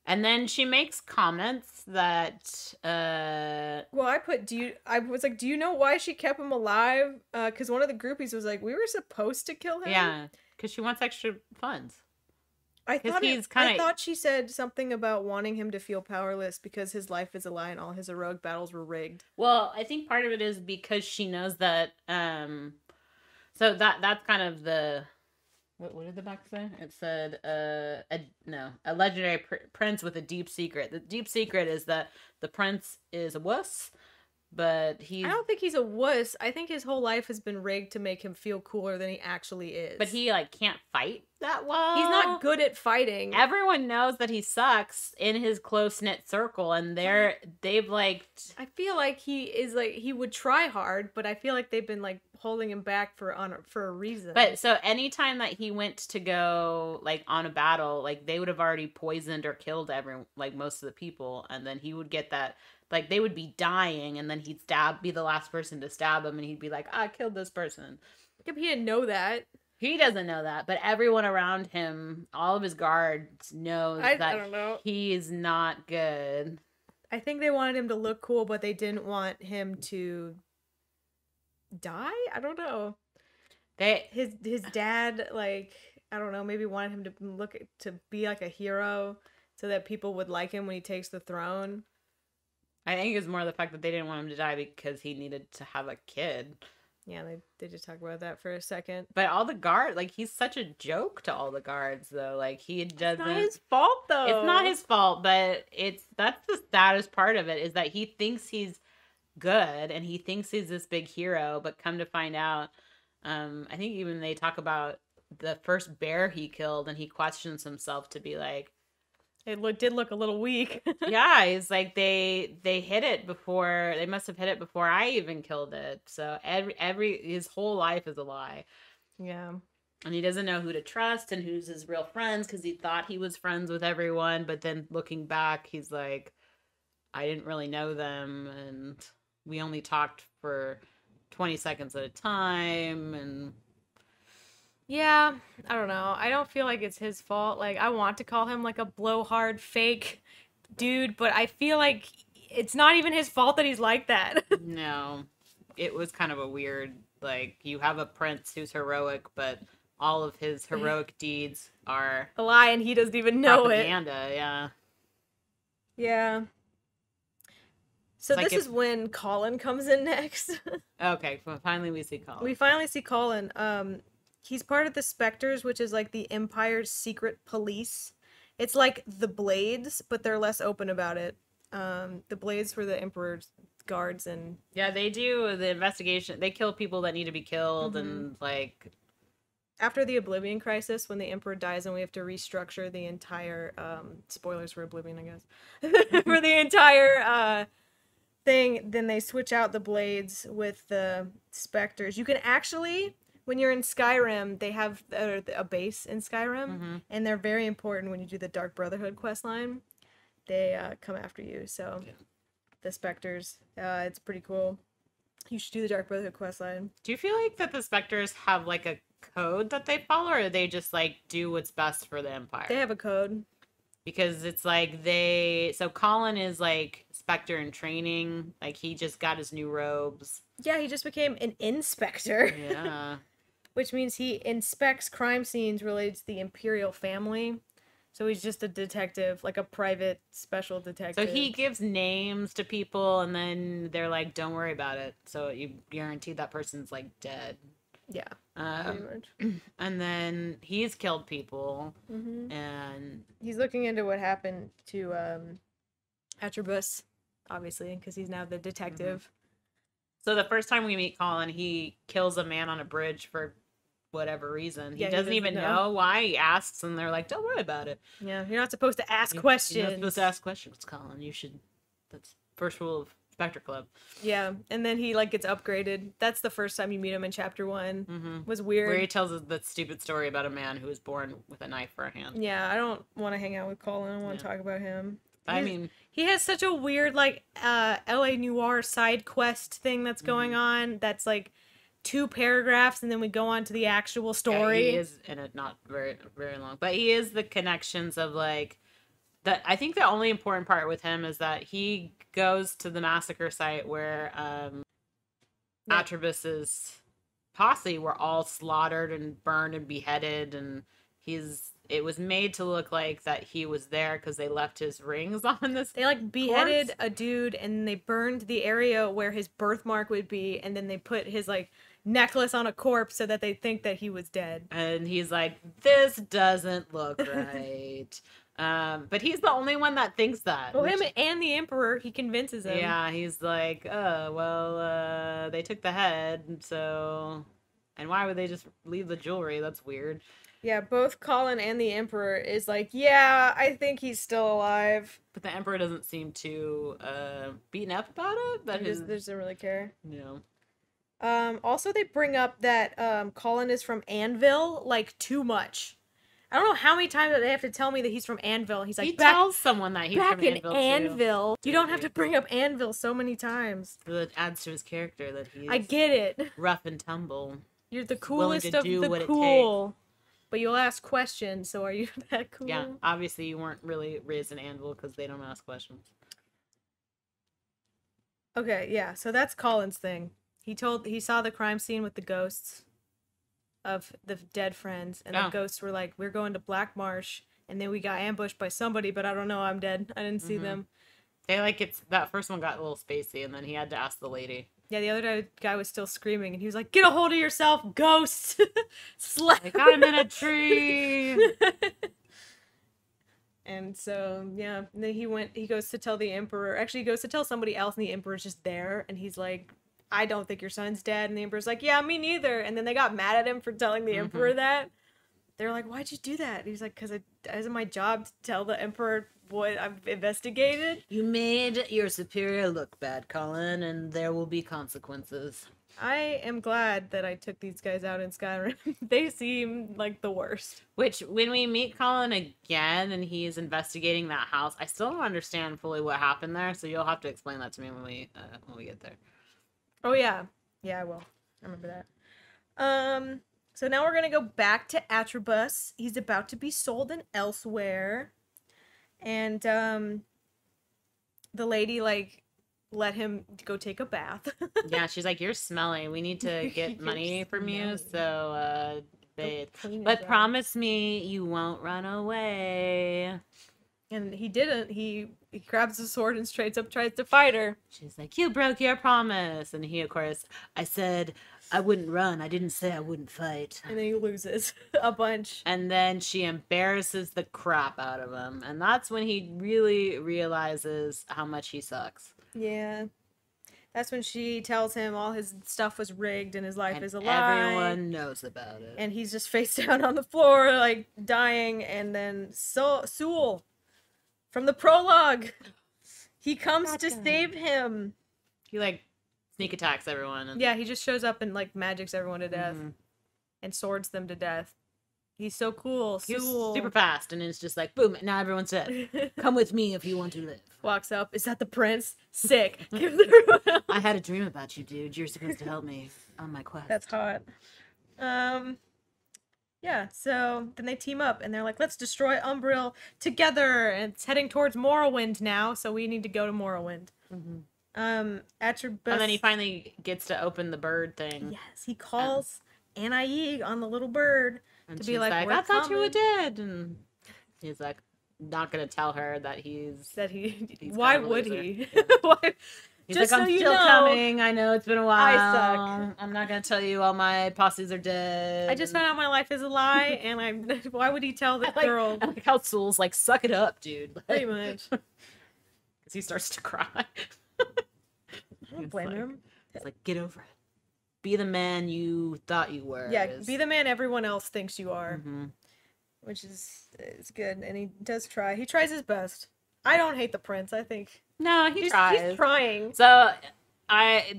And then she makes comments that well, I was like, do you know why she kept him alive? Because one of the groupies was like, we were supposed to kill him. Yeah, because she wants extra funds. I thought she said something about wanting him to feel powerless because his life is a lie and all his heroic battles were rigged. Well, I think part of it is because she knows that so that's kind of the what did the back say? It said a legendary prince with a deep secret. The deep secret is that the prince is a wuss. But I don't think he's a wuss. I think his whole life has been rigged to make him feel cooler than he actually is. But he, like, can't fight that well. He's not good at fighting. Everyone knows that he sucks in his close-knit circle, and they've, like... I feel like he would try hard, but I feel like they've been, like, holding him back for a reason. But, so, anytime that he went to go, like, on a battle, like, they would have already poisoned or killed most of the people, and then he would get that... Like, they would be dying, and then he'd be the last person to stab him, and he'd be like, I killed this person. He didn't know that. He doesn't know that, but everyone around him, all of his guards, knows I that don't know. he's not good. I think they wanted him to look cool, but they didn't want him to die? I don't know. His dad, like, I don't know, maybe wanted him to be like a hero so that people would like him when he takes the throne. I think it's more the fact that they didn't want him to die because he needed to have a kid. Yeah, they just talk about that for a second. But all the guards, like, he's such a joke to all the guards, though. Like, he doesn't... It's not his fault, though. It's not his fault, but that's the saddest part of it, is that he thinks he's good, and he thinks he's this big hero, but come to find out, I think even they talk about the first bear he killed, and he questions himself to be like... It did look a little weak. Yeah, he's like, they hit it before, they must have hit it before I even killed it. So his whole life is a lie. Yeah. And he doesn't know who to trust and who's his real friends, because he thought he was friends with everyone. But then looking back, he's like, I didn't really know them. And we only talked for 20 seconds at a time. And yeah, I don't know. I don't feel like it's his fault. Like, I want to call him like a blowhard fake dude, but I feel like it's not even his fault that he's like that. No, it was kind of a weird, like, you have a prince who's heroic, but all of his heroic deeds are a lie, and he doesn't even know propaganda, yeah. Yeah. So this is when Colin comes in next. Okay, well, finally we see Colin. We finally see Colin. He's part of the Spectres, which is like the Empire's secret police. It's like the Blades, but they're less open about it. The Blades were the Emperor's guards, and yeah, they do the investigation. They kill people that need to be killed, and like after the Oblivion Crisis, when the Emperor dies and we have to restructure the entire spoilers for Oblivion, I guess, for the entire thing, then they switch out the Blades with the Spectres. You can actually, when you're in Skyrim, they have a base in Skyrim, and they're very important when you do the Dark Brotherhood questline. They come after you, so the Spectres, it's pretty cool. You should do the Dark Brotherhood questline. Do you feel like that the Spectres have like a code that they follow, or they just like do what's best for the Empire? They have a code. Because it's like so Colin is like Spectre in training, like he just got his new robes. Yeah, he just became an inspector. Yeah. Which means he inspects crime scenes related to the Imperial family. So he's just a detective, like a private special detective. So he gives names to people, and then they're like, don't worry about it. So you guarantee that person's like dead. Yeah, pretty much. And then he's killed people, and he's looking into what happened to Atribus, obviously, because he's now the detective. So the first time we meet Colin, he kills a man on a bridge for whatever reason. He doesn't even know why. He asks, and they're like, don't worry about it. Yeah, you're not supposed to ask questions. You're not supposed to ask questions, Colin. You should. That's first rule of Spectre Club. Yeah, and then he like gets upgraded. That's the first time you meet him in chapter 1. Was weird. Where he tells us that stupid story about a man who was born with a knife for a hand. Yeah, I don't want to hang out with Colin. I don't want to talk about him. I mean, he has such a weird like LA Noire side quest thing that's going on. That's like 2 paragraphs, and then we go on to the actual story. Yeah, he is in it, not very very long, but he is the connections of like that. I think the only important part with him is that he goes to the massacre site where Atribus's posse were all slaughtered and burned and beheaded, and it was made to look like that he was there because they left his rings on this. They like beheaded a dude, and they burned the area where his birthmark would be, and then they put his like necklace on a corpse so that they think that he was dead. And he's like, this doesn't look right. But he's the only one that thinks that. Well, him and the Emperor, he convinces him. Yeah, he's like, oh, well, they took the head, so... And why would they just leave the jewelry? That's weird. Yeah, both Colin and the Emperor is like, yeah, I think he's still alive. But the Emperor doesn't seem too beaten up about it. He doesn't really care. No. Also, they bring up that Colin is from Anvil, like, too much. I don't know how many times they have to tell me that he's from Anvil. He's like, he tells someone that he's from Anvil. You don't have to bring up Anvil so many times. That adds to his character that he's... I get it. Rough and tumble. You're the willing coolest to of do the what it cool. But you'll ask questions, so are you that cool? Yeah, obviously you weren't really raised in Anvil because they don't ask questions. Okay, yeah, so that's Colin's thing. He saw the crime scene with the ghosts of the dead friends, and the ghosts were like, we're going to Black Marsh, and then we got ambushed by somebody, but I don't know, I'm dead. I didn't see them. They like that first one got a little spacey, and then he had to ask the lady. Yeah, the other guy was still screaming, and he was like, "Get a hold of yourself, ghost!" I got him in a tree. And so, yeah, and then he goes to tell the emperor. Actually, he goes to tell somebody else, and the emperor's just there, and he's like, "I don't think your son's dead." And the emperor's like, "Yeah, me neither." And then they got mad at him for telling the emperor that. They're like, "Why'd you do that?" And he's like, "Because it isn't my job to tell the emperor what I've investigated." You made your superior look bad, Colin, and there will be consequences. I am glad that I took these guys out in Skyrim. They seem like the worst. Which, when we meet Colin again and he's investigating that house, I still don't understand fully what happened there, so you'll have to explain that to me when we get there. Oh yeah. Yeah, I will. I remember that. So now we're gonna go back to Atribus. He's about to be sold in Elsewhere. And the lady like let him go take a bath. Yeah, she's like, "You're smelly. We need to get money from you, so bathe. But promise me you won't run away." And he didn't. He grabs the sword and straight up tries to fight her. She's like, "You broke your promise." And he, of course, "I said I wouldn't run. I didn't say I wouldn't fight." And then he loses a bunch. And then she embarrasses the crap out of him. And that's when he really realizes how much he sucks. Yeah. That's when she tells him all his stuff was rigged and his life is a lie. Everyone knows about it. And he's just face down on the floor, like, dying. And then Sewell, from the prologue, he comes to save him. He, like, sneak attacks everyone. And... yeah, he just shows up and, like, magics everyone to death. And swords them to death. He's so cool. He's super fast, and it's just like, boom, now everyone's dead. Come with me if you want to live. Walks up. Is that the prince? Sick. I had a dream about you, dude. You're supposed to help me on my quest. That's hot. Yeah, so then they team up, and they're like, let's destroy Umbriel together. And it's heading towards Morrowind now, so we need to go to Morrowind. Atribus... and then he finally gets to open the bird thing. Yes, he calls Anna-Ig on the little bird. And to be like, I thought you were dead. And he's like, not gonna tell her that he's why would he? Yeah. Why? He's just like, I'm still coming. I know it's been a while. I suck. I'm not gonna tell you all my posses are dead. I just found out my life is a lie, and why would he tell the girl? I like how Soul's like, suck it up, dude. Like, pretty much. Because he starts to cry. I don't blame him. He's like, get over it. Be the man you thought you were. Yeah, be the man everyone else thinks you are. Which is good, and he does try. He tries his best. I don't hate the prince. I think he tries. He's trying. So I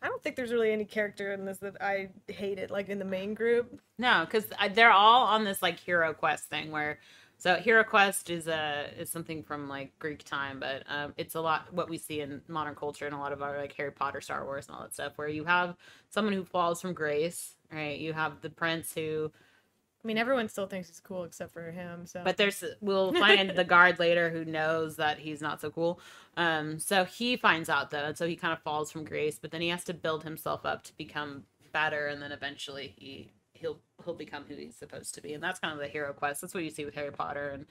don't think there's really any character in this that I hated, like in the main group. No, because they're all on this like hero quest thing where. So hero quest is something from like Greek time, but it's a lot what we see in modern culture and a lot of our like Harry Potter, Star Wars, and all that stuff. Where you have someone who falls from grace, right? You have the prince who, I mean, everyone still thinks he's cool except for him. So, but we'll find the guard later who knows that he's not so cool. So he finds out though, and so he kind of falls from grace, but then he has to build himself up to become better, and then eventually he'll become who he's supposed to be. And that's kind of the hero quest. That's what you see with Harry Potter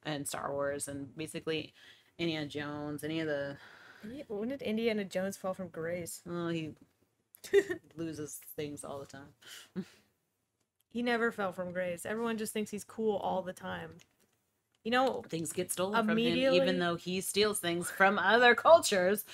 and Star Wars and basically Indiana Jones, when did Indiana Jones fall from grace? Well, he loses things all the time. He never fell from grace. Everyone just thinks he's cool all the time. You know, things get stolen from him even though he steals things from other cultures.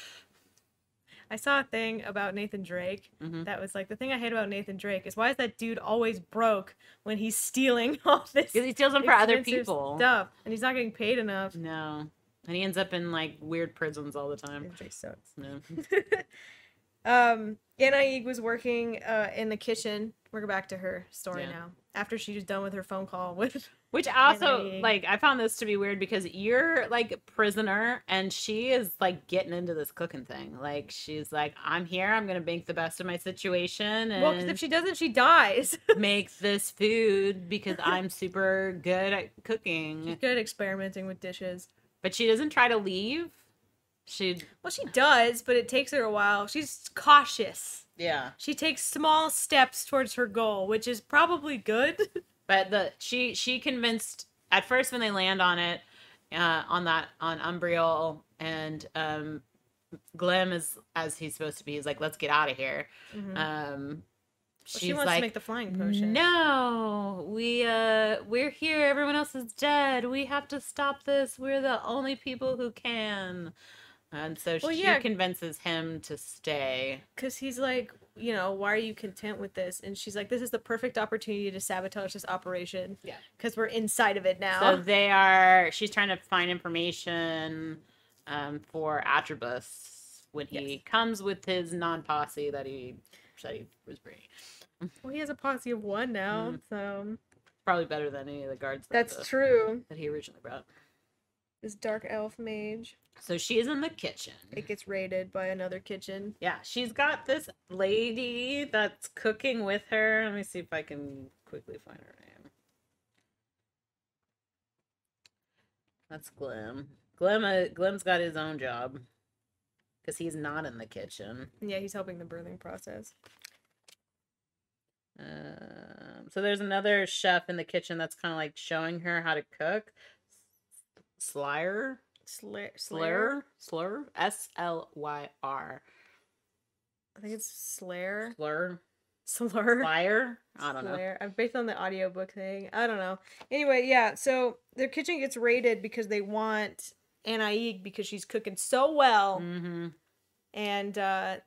I saw a thing about Nathan Drake that was like, the thing I hate about Nathan Drake is why is that dude always broke when he's stealing all this? Because he steals them for other people. Stuff, and he's not getting paid enough. No. And he ends up in like weird prisons all the time. Drake sucks. No. Anna-Ig was working in the kitchen. We're back to her story now. After she was done with her phone call with Which also, Annie. like, I found this to be weird because you're like a prisoner and she is like getting into this cooking thing. Like, she's like, I'm here, I'm gonna make the best of my situation Well, because if and she doesn't, she dies. make this food because I'm super good at She's cooking. good at experimenting with dishes. But she doesn't try to leave. She, Well, she does, but it takes her a while. She's cautious. yeah. She takes small steps towards her goal, which is probably good. But she convinced at first when they land on it, on Umbriel, and Glim is as he's supposed to be. He's like, let's get out of here. She's she wants like, to make the flying potion. no, we're here. Everyone else is dead. We have to stop this. We're the only people who can. And so she convinces him to stay. Because he's like, you know, why are you content with this? And she's like, this is the perfect opportunity to sabotage this operation. Yeah. Because we're inside of it now. So she's trying to find information for Atribus when he comes with his non-posse that he said he was bringing. Well, he has a posse of one now, so... Probably better than any of the guards true. that he originally brought. This dark elf mage. So she's in the kitchen. It gets raided by another kitchen. Yeah, she's got this lady that's cooking with her. Let me see if I can quickly find her name. That's Glim. Glim's got his own job. Because he's not in the kitchen. Yeah, he's helping the birthing process. So there's another chef in the kitchen that's kind of like showing her how to cook. Slyer? Slur? Slur? S-L-Y-R. I think it's Slayer. Slur? Slur? Slyer? I don't know. I'm based on the audiobook thing. I don't know. Anyway, yeah, so their kitchen gets raided because they want Anaig because she's cooking so well. Mm-hmm. And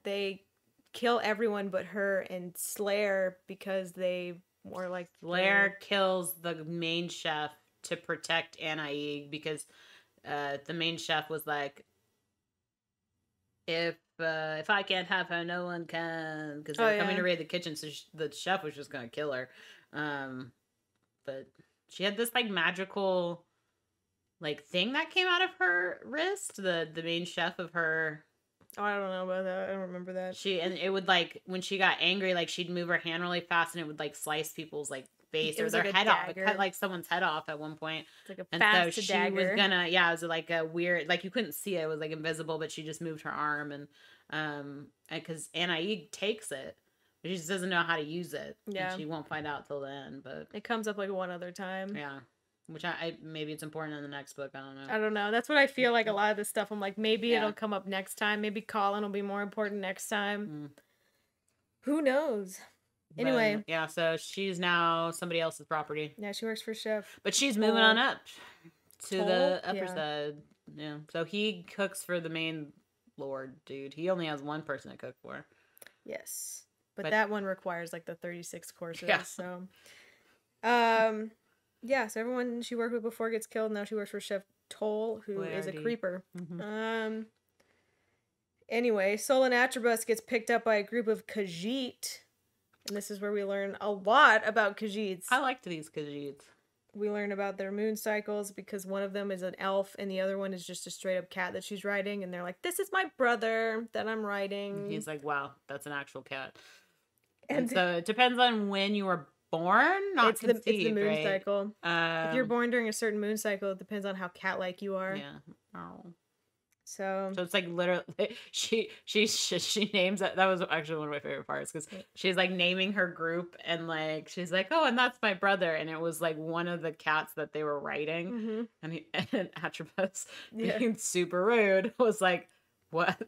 they kill everyone but her and Slayer because they were like... Slayer kills the main chef to protect Anaig because the main chef was like, if I can't have her, no one can, because they were coming to raid the kitchen, so the chef was just gonna kill her. But she had this like magical like thing that came out of her wrist. The main chef of her. Oh, I don't know about that. I don't remember that. And it would like when she got angry, like she'd move her hand really fast, and it would like slice people's like face or their head off. It cut like somene's head off at one point. It's like a fast so she dagger. was gonna, it was like a weird, like you couldn't see it. It was like invisible, but she just moved her arm and because Anaig takes it, but she just doesn't know how to use it. Yeah, and she won't find out till the end. But it comes up like one other time. Yeah, which I maybe it's important in the next book. I don't know. I don't know. That's what I feel like. A lot of this stuff, I'm like, maybe it'll come up next time. Maybe Colin will be more important next time. Who knows? Anyway. But, so she's now somebody else's property. Yeah, she works for Chef. But she's moving on up to the upper side. Yeah. So he cooks for the main lord dude. He only has one person to cook for. Yes. But that one requires like the 36 courses. Yeah. So so everyone she worked with before gets killed. Now she works for Chef Toll, who is a creeper. Mm-hmm. Anyway, Solon Atribus gets picked up by a group of Khajiit. And this is where we learn a lot about Khajiits. I liked these Khajiits. We learn about their moon cycles because one of them is an elf and the other one is just a straight up cat that she's riding. And they're like, this is my brother that I'm riding. He's like, wow, that's an actual cat. And so it depends on when you were born, not it's conceived, it's the moon right? cycle. If you're born during a certain moon cycle, it depends on how cat-like you are. Yeah. Oh. So it's like literally she names it. That was actually one of my favorite parts because she's like naming her group and like she's like, oh, and that's my brother, and it was like one of the cats that they were riding, and Atribus being super rude was like, what?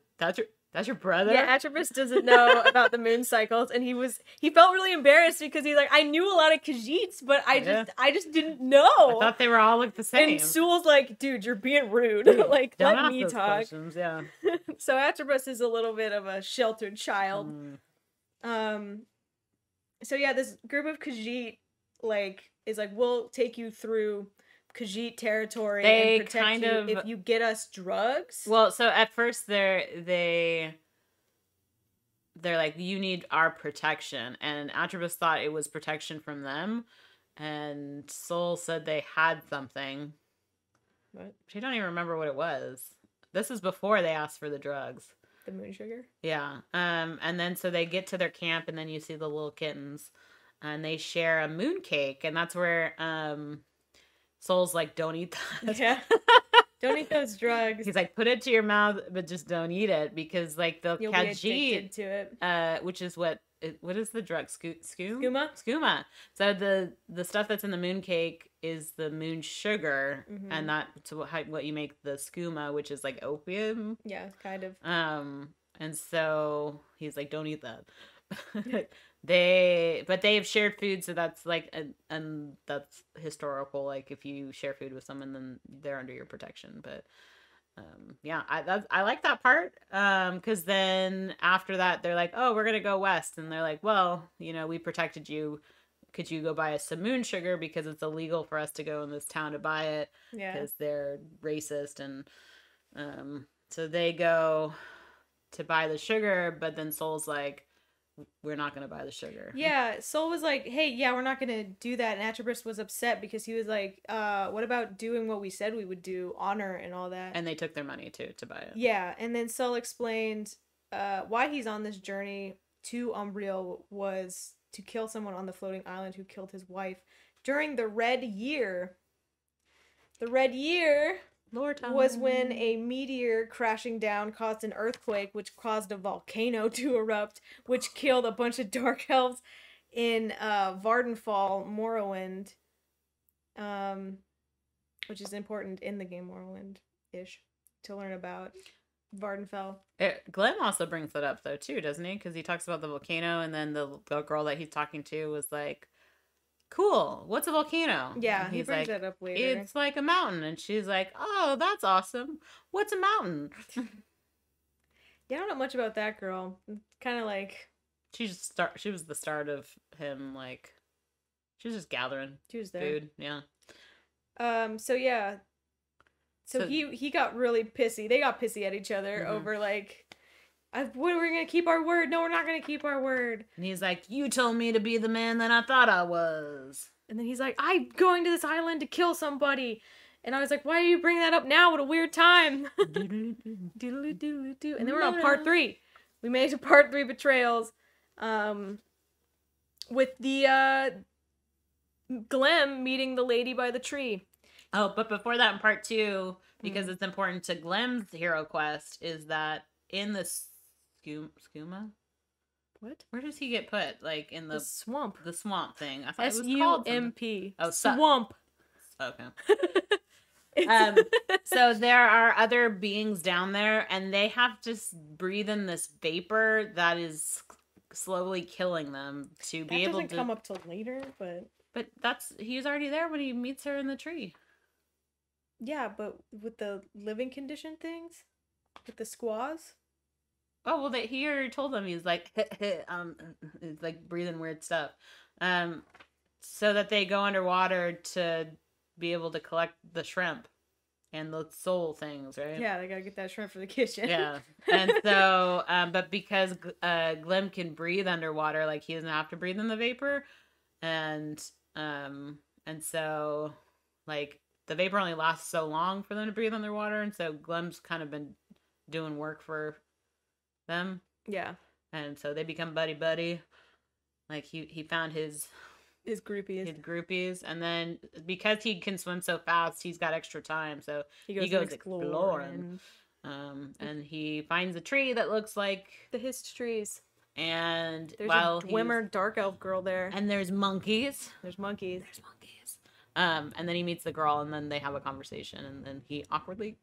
That's your brother? Yeah, Atribus doesn't know about the moon cycles, and he felt really embarrassed because he's like, I knew a lot of Khajiits, but I just didn't know. I thought they were all like the same. And Sewell's like, dude, you're being rude. Like, let me talk. Yeah. So Atribus is a little bit of a sheltered child. So yeah, this group of Khajiit is like, we'll take you through Khajiit territory and protect you if you get us drugs. Well, so at first they're like, you need our protection, and Atribus thought it was protection from them, and Soul said they had something. What? She don't even remember what it was. This is before they asked for the drugs. The moon sugar? Yeah. And then so they get to their camp, and then you see the little kittens, and they share a moon cake, and that's where Soul's like, don't eat that. Yeah. Don't eat those drugs. He's like, put it to your mouth, but just don't eat it, because like they'll You'll catch be addicted to it. which is what is the drug? Skooma? Skooma. So the stuff that's in the moon cake is the moon sugar, and that's what you make the skooma, which is like opium. Yeah, kind of. And so he's like, don't eat that. They have shared food, so that's like, and that's historical. Like if you share food with someone, then they're under your protection. But yeah, I like that part. Because then after that, they're like, oh, we're gonna go west, and they're like, well, we protected you. Could you go buy us some moon sugar, because it's illegal for us to go in this town to buy it? Yeah, because they're racist, and so they go to buy the sugar, but then Soul's like, we're not going to buy the sugar. Yeah, Soul was like, hey, yeah, we're not going to do that. And Atropos was upset because he was like, what about doing what we said we would do, honor and all that? And they took their money, too, to buy it. Yeah, and then Soul explained why he's on this journey to Umbriel was to kill someone on the floating island who killed his wife during the Red Year. The Red Year was when a meteor crashing down caused an earthquake, which caused a volcano to erupt, which killed a bunch of dark elves in Vardenfall, Morrowind, which is important in the game Morrowind-ish to learn about Vardenfell. Glenn also brings that up, though, too, doesn't he? Because he talks about the volcano, and then the girl that he's talking to was like, cool, what's a volcano? Yeah, he brings that up later. It's like a mountain. And she's like, oh, that's awesome. What's a mountain? Yeah, I don't know much about that girl. Kind of like... She was the start of him, like... She was just gathering food, yeah. So yeah. So he got really pissy. They got pissy at each other over, like... we're gonna keep our word. No, we're not gonna keep our word. And he's like, you told me to be the man that I thought I was. And then he's like, I'm going to this island to kill somebody. And I was like, why are you bringing that up now? What a weird time. And then we're on part 3. We made it to part 3 Betrayals. With the Glenn meeting the lady by the tree. Oh, but before that, in part 2, because it's important to Glenn's hero quest, is that in the skooma? What? Where does he get put? Like in the swamp. The swamp thing. I thought it was called SUMP. Oh, swamp. Okay. So there are other beings down there, and they have to breathe in this vapor that is slowly killing them to be able to. That doesn't come up till later, but he's already there when he meets her in the tree. Yeah, but with the living condition things, with the squaws. Oh well, he already told them. He's like, it's like breathing weird stuff, so that they go underwater to be able to collect the shrimp and the soul things, right? Yeah, they gotta get that shrimp for the kitchen. Yeah, and so, but because Glim can breathe underwater, like he doesn't have to breathe in the vapor, and so like the vapor only lasts so long for them to breathe underwater, and so Glim's kind of been doing work for them. Yeah. And so they become buddy. Like he found his groupies, and then because he can swim so fast, he's got extra time, so he goes exploring. And he finds a tree that looks like the Hist trees. And there's a Dwemer dark elf girl there. And there's monkeys. And then he meets the girl, and then they have a conversation, and then he awkwardly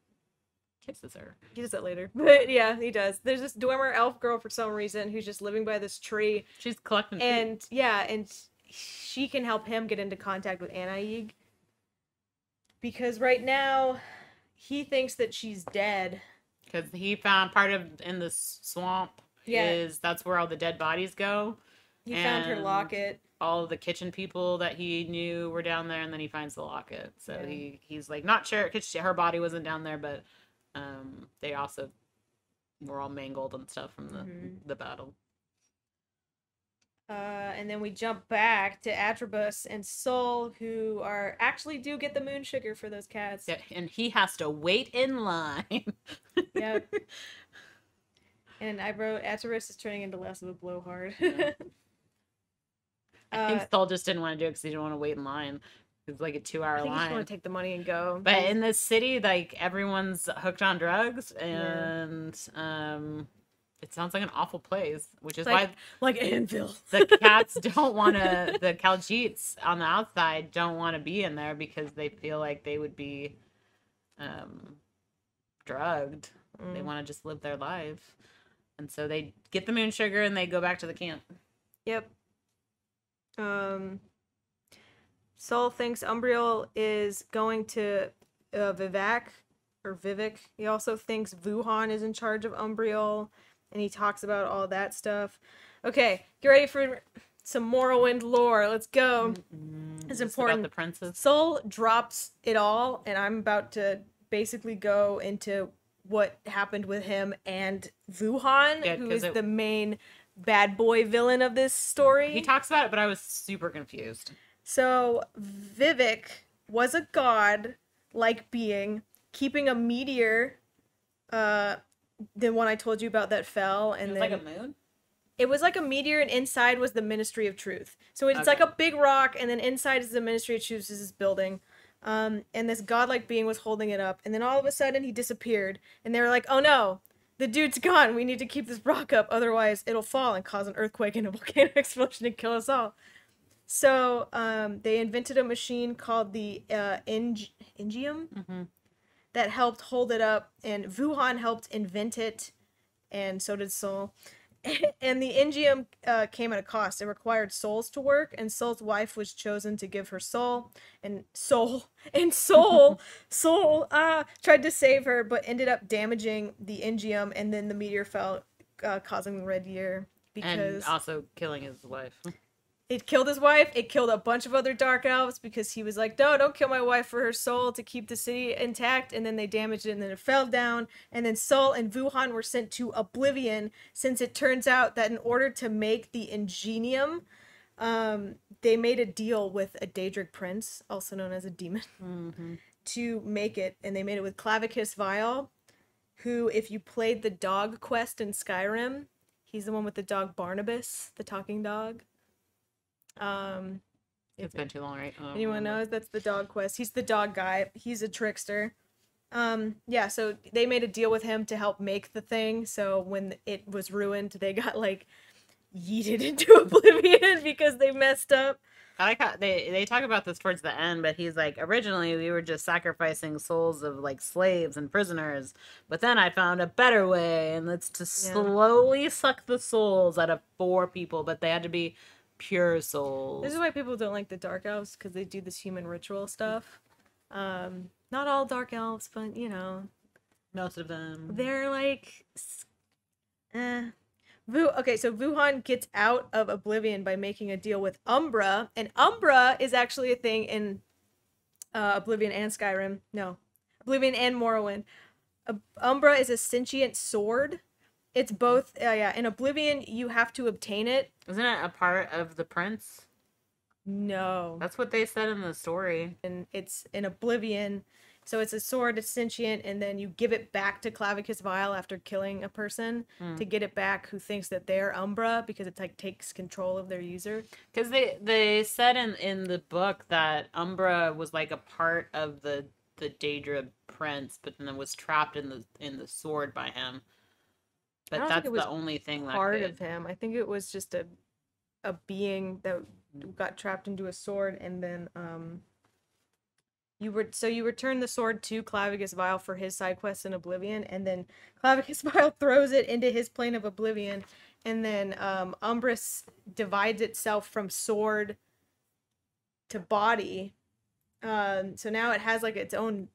kisses her. He does that later. But yeah, he does. There's this Dwemer elf girl for some reason who's just living by this tree. She's collecting food. And yeah, and she can help him get into contact with Anaig. Because right now, he thinks that she's dead. Because he found part of in the swamp that's where all the dead bodies go. He found her locket. All of the kitchen people that he knew were down there, and then he finds the locket. So he's like not sure, because her body wasn't down there, but they also were all mangled and stuff from the battle. And then we jump back to Atribus and Soul, who do get the moon sugar for those cats. Yeah, and he has to wait in line. Yep. And I wrote Atribus is turning into less of a blowhard. Yeah. I think Soul just didn't want to do it because he didn't want to wait in line. It's like a 2-hour line. I think you want to take the money and go. But in this city, like, everyone's hooked on drugs, and it sounds like an awful place, which is why Anvil. the cats don't want to. The Khajiits on the outside don't want to be in there because they feel like they would be drugged. They want to just live their life, and so they get the moon sugar and they go back to the camp. Yep. Soul thinks Umbriel is going to Vivek. He also thinks Wuhan is in charge of Umbriel, and he talks about all that stuff. Okay, get ready for some Morrowind lore. Let's go. It's important. About the princess. Soul drops it all, and I'm about to basically go into what happened with him and Wuhan, who is the main bad boy villain of this story. He talks about it, but I was super confused. So Vivek was a god-like being, keeping a meteor, the one I told you about that fell, and it was like a moon? It was like a meteor, and inside was the Ministry of Truth. So it's like a big rock, and then inside is the Ministry of Truth, is this building. And this godlike being was holding it up, and then all of a sudden he disappeared, and they were like, oh no, the dude's gone, we need to keep this rock up, otherwise it'll fall and cause an earthquake and a volcano explosion and kill us all. So they invented a machine called the Ingium that helped hold it up, and Wuhan helped invent it, and so did Soul. And the Ingium came at a cost. It required souls to work, and Soul's wife was chosen to give her soul. And Soul tried to save her, but ended up damaging the Ingium, and then the meteor fell, causing the Red Year. And also killing his wife. It killed his wife. It killed a bunch of other dark elves because he was like, no, don't kill my wife for her soul to keep the city intact. And then they damaged it, and then it fell down. And then Soul and Wuhan were sent to Oblivion, since it turns out that in order to make the Ingenium, they made a deal with a Daedric prince, also known as a demon, to make it. And they made it with Clavicus Vial, who, if you played the dog quest in Skyrim, he's the one with the dog Barnabas, the talking dog. It's been too long, right? Anyone knows? That's the dog quest. He's the dog guy. He's a trickster. Yeah, so they made a deal with him to help make the thing. So when it was ruined, they got like yeeted into oblivion because they messed up. I like how they talk about this towards the end, but he's like, originally we were just sacrificing souls of like slaves and prisoners, but then I found a better way, and it's to slowly suck the souls out of 4 people, but they had to be pure souls. This is why people don't like the dark elves, because they do this human ritual stuff. Not all dark elves, but you know, most of them. They're like, okay, so Wuhan gets out of Oblivion by making a deal with Umbra, and Umbra is actually a thing in Oblivion and Skyrim. No, Oblivion and Morrowind. Umbra is a sentient sword. It's both, in Oblivion, you have to obtain it. Isn't it a part of the prince? No. That's what they said in the story. And it's in Oblivion, so it's a sword, it's sentient, and then you give it back to Clavicus Vial after killing a person to get it back who thinks that they're Umbra, because it like takes control of their user. Because they said in the book that Umbra was like a part of the Daedra prince, but then it was trapped in the sword by him. But that's the only thing that part of him. I think it was just a being that got trapped into a sword, and then you return the sword to Clavicus Vial for his side quest in Oblivion, and then Clavicus Vial throws it into his plane of Oblivion, and then Umbris divides itself from sword to body. So now it has like its own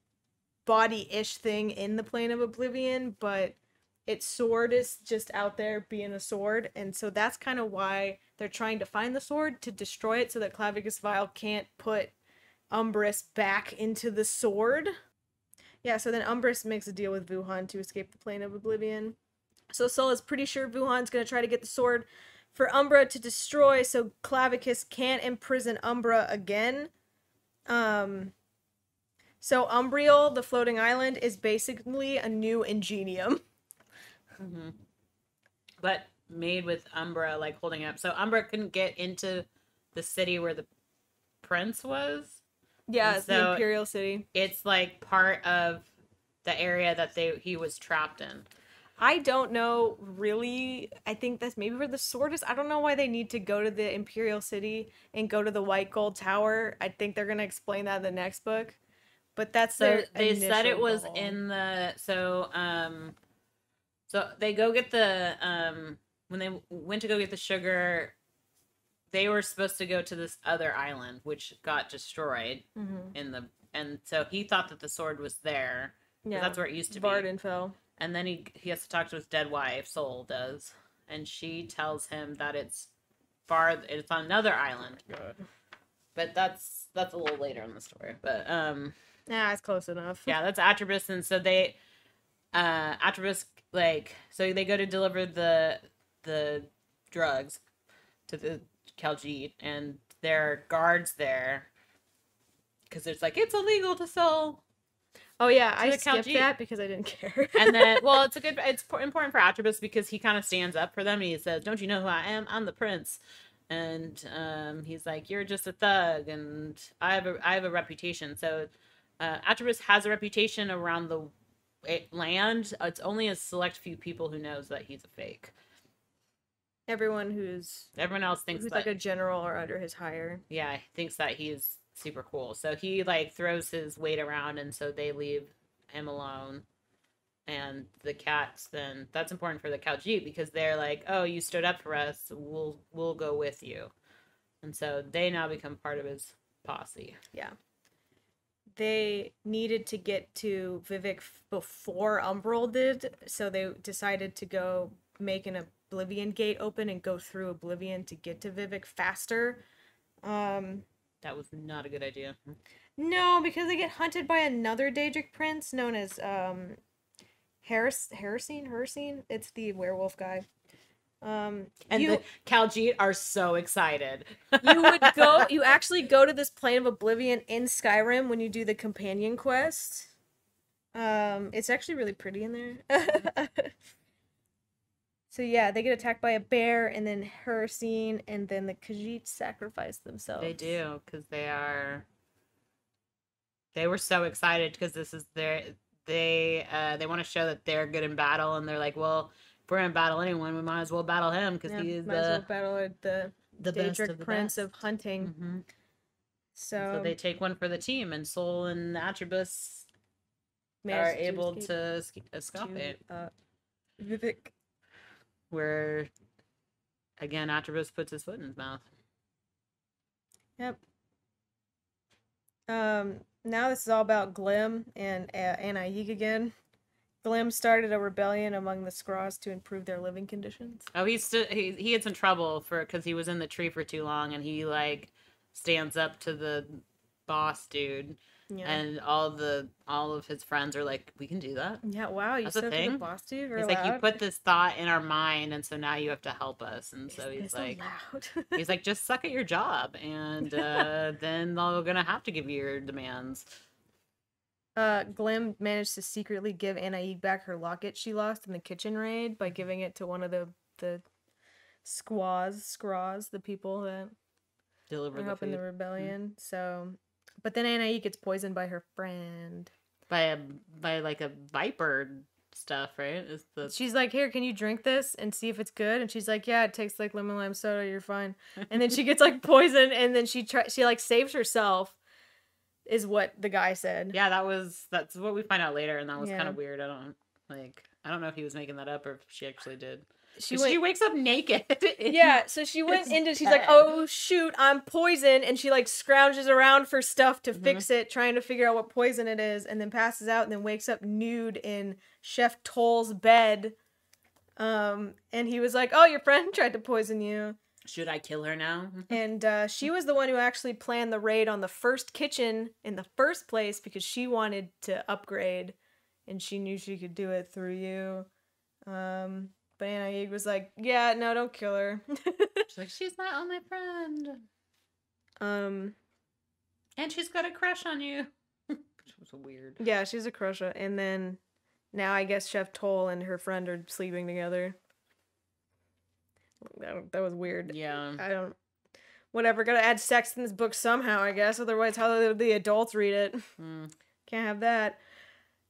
body-ish thing in the plane of Oblivion, but its sword is just out there being a sword, and so that's kind of why they're trying to find the sword, to destroy it so that Clavicus Vial can't put Umbris back into the sword. Yeah, so then Umbris makes a deal with Wuhan to escape the plane of Oblivion. So Soul is pretty sure Wuhan's going to try to get the sword for Umbra to destroy so Clavicus can't imprison Umbra again. So Umbriel, the floating island, is basically a new Ingenium. Mm-hmm. But made with Umbra, like, holding it up. So Umbra couldn't get into the city where the prince was. Yeah, it's the Imperial City. It's, like, part of the area that he was trapped in. I don't know, really. I think that's maybe where the sword is. I don't know why they need to go to the Imperial City and go to the White Gold Tower. I think they're going to explain that in the next book. But that's their they said it was goal. in the so they go get the when they went to go get the sugar, they were supposed to go to this other island which got destroyed and so he thought that the sword was there. Yeah, that's where it used to be. Vardenfell. And then he has to talk to his dead wife, Soul does, and she tells him that it's on another island. God. But that's a little later in the story. But yeah, it's close enough. Yeah, that's Atropus, and so they Atropus, like, so they go to deliver the drugs to the Khajiit, and there are guards there because it's like, it's illegal to sell. Oh yeah, I skipped that because I didn't care. And then, well, it's important for Atropus because he kind of stands up for them. And he says, "Don't you know who I am? I'm the prince." And he's like, "You're just a thug, and I have a reputation." So Atropus has a reputation around the land. It's only a select few people who knows that he's a fake. Everyone else thinks who's that, like a general or under his hire. Yeah, thinks that he's super cool. So he, like, throws his weight around, and so they leave him alone. And the cats, then that's important for the Khajiit because they're like, "Oh, you stood up for us, we'll go with you." And so they now become part of his posse. Yeah. They needed to get to Vivek before Umbral did, so they decided to go make an Oblivion gate open and go through Oblivion to get to Vivek faster. That was not a good idea. No, because they get hunted by another Daedric prince known as Hersine. It's the werewolf guy. And the Khajiit are so excited. You actually go to this plane of Oblivion in Skyrim when you do the companion quest. It's actually really pretty in there. So yeah, they get attacked by a bear, and then Hersine, and then the Khajiit sacrifice themselves. They do, because they were so excited because this is they want to show that they're good in battle, and they're like, well, if we're gonna battle anyone, we might as well battle him because he is battle the Daedric prince of hunting. Mm-hmm. So they take one for the team, and Soul and Atropus are able to escape. Vivek. Where, again, Atropus puts his foot in his mouth. Yep. Now this is all about Glim and Anaig again. Glim started a rebellion among the Scraws to improve their living conditions. Oh, he had some trouble because he was in the tree for too long, and he, like, stands up to the boss dude. Yeah. And all of his friends are like, we can do that. Yeah, wow, you said the boss dude. He's like, you put this thought in our mind, and so now you have to help us. And so he's like, he's like, just suck at your job, and then they're gonna have to give you your demands. Glim managed to secretly give Anaig back her locket she lost in the kitchen raid by giving it to one of the scraws, the people that deliver the help in the rebellion. Mm-hmm. So. But then Anaig gets poisoned by her friend. By like a viper stuff, right? She's like, here, can you drink this and see if it's good? And she's like, yeah, it tastes like lemon lime soda, you're fine. And then she gets, like, poisoned, and then she like saves herself, is what the guy said. Yeah, that's what we find out later, and that was kind of weird. I don't know if he was making that up or if she actually did. She wakes up naked. Yeah, so she went into, she's like, oh shoot, I'm poisoned, and she, like, scrounges around for stuff to fix it, trying to figure out what poison it is, and then passes out, and then wakes up nude in Chef Toll's bed. And he was like, oh, your friend tried to poison you. Should I kill her now? And she was the one who actually planned the raid on the first kitchen in the first place because she wanted to upgrade, and she knew she could do it through you. But Anaig was like, yeah, no, don't kill her. She's like, she's my only friend. And she's got a crush on you. Which was weird. Yeah, she's a crusher. And then now I guess Chef Toll and her friend are sleeping together. That was weird. Yeah. I don't... Whatever, gotta add sex in this book somehow, I guess. Otherwise, how do the adults read it? Can't have that.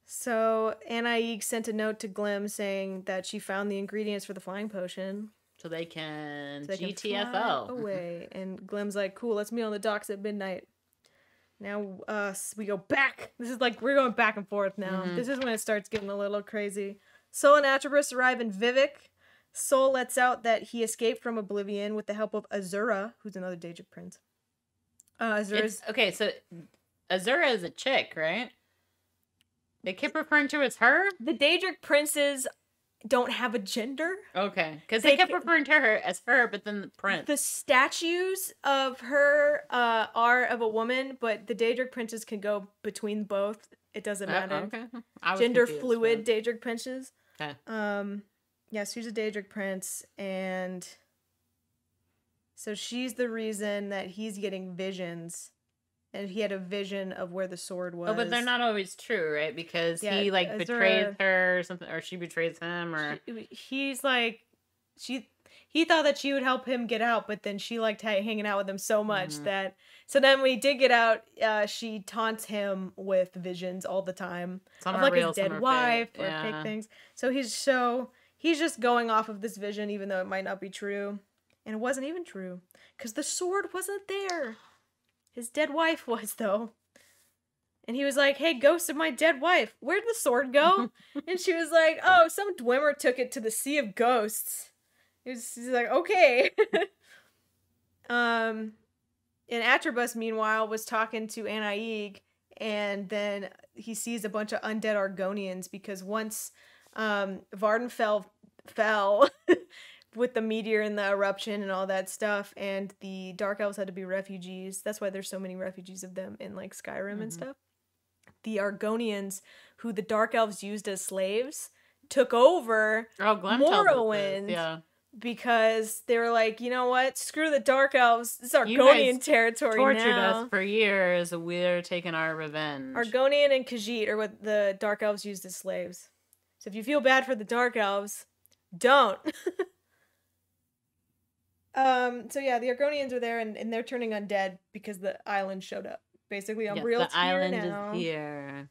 So, Anaig sent a note to Glim saying that she found the ingredients for the flying potion. So they can GTFO. GTFO. Away. And Glim's like, cool, let's meet on the docks at midnight. Now, we go back. This is like, we're going back and forth now. This is when it starts getting a little crazy. Sol and Atropos arrive in Vivek. Sol lets out that he escaped from Oblivion with the help of Azura, who's another Daedric prince. Azura's... Okay, so Azura is a chick, right? They keep referring to her as her? The Daedric princes don't have a gender. Okay, because they kept referring to her as her, but then the prince. The statues of her are of a woman, but the Daedric princes can go between both. It doesn't matter. Okay. Gender fluid Daedric princes. Okay. Yes, she's a Daedric prince, and so she's the reason that he's getting visions. And he had a vision of where the sword was. Oh, but they're not always true, right? Because he Azura, betrays her or something, or she betrays him, or he's like, he thought that she would help him get out, but then she liked hanging out with him so much that. So then when he did get out, she taunts him with visions all the time of like his dead wife or fake things. So he's just going off of this vision, even though it might not be true, and it wasn't even true because the sword wasn't there. His dead wife was, though. And he was like, hey, ghost of my dead wife, where'd the sword go? And she was like, oh, some Dwemer took it to the Sea of Ghosts. He's like, okay. And Atropos, meanwhile, was talking to Anaig, and then he sees a bunch of undead Argonians, because once Vardenfell fell... with the meteor and the eruption and all that stuff, and the Dark Elves had to be refugees. That's why there's so many refugees of them in like Skyrim and stuff. The Argonians, who the Dark Elves used as slaves, took over Morrowind. Because they were like, you know what? Screw the Dark Elves. This is Argonian territory now. Tortured us for years. We're taking our revenge. Argonian and Khajiit are what the Dark Elves used as slaves. So if you feel bad for the Dark Elves, don't. So yeah, the Argonians are there, and they're turning undead because the island showed up. Basically, Umbriel's the here island now. is here.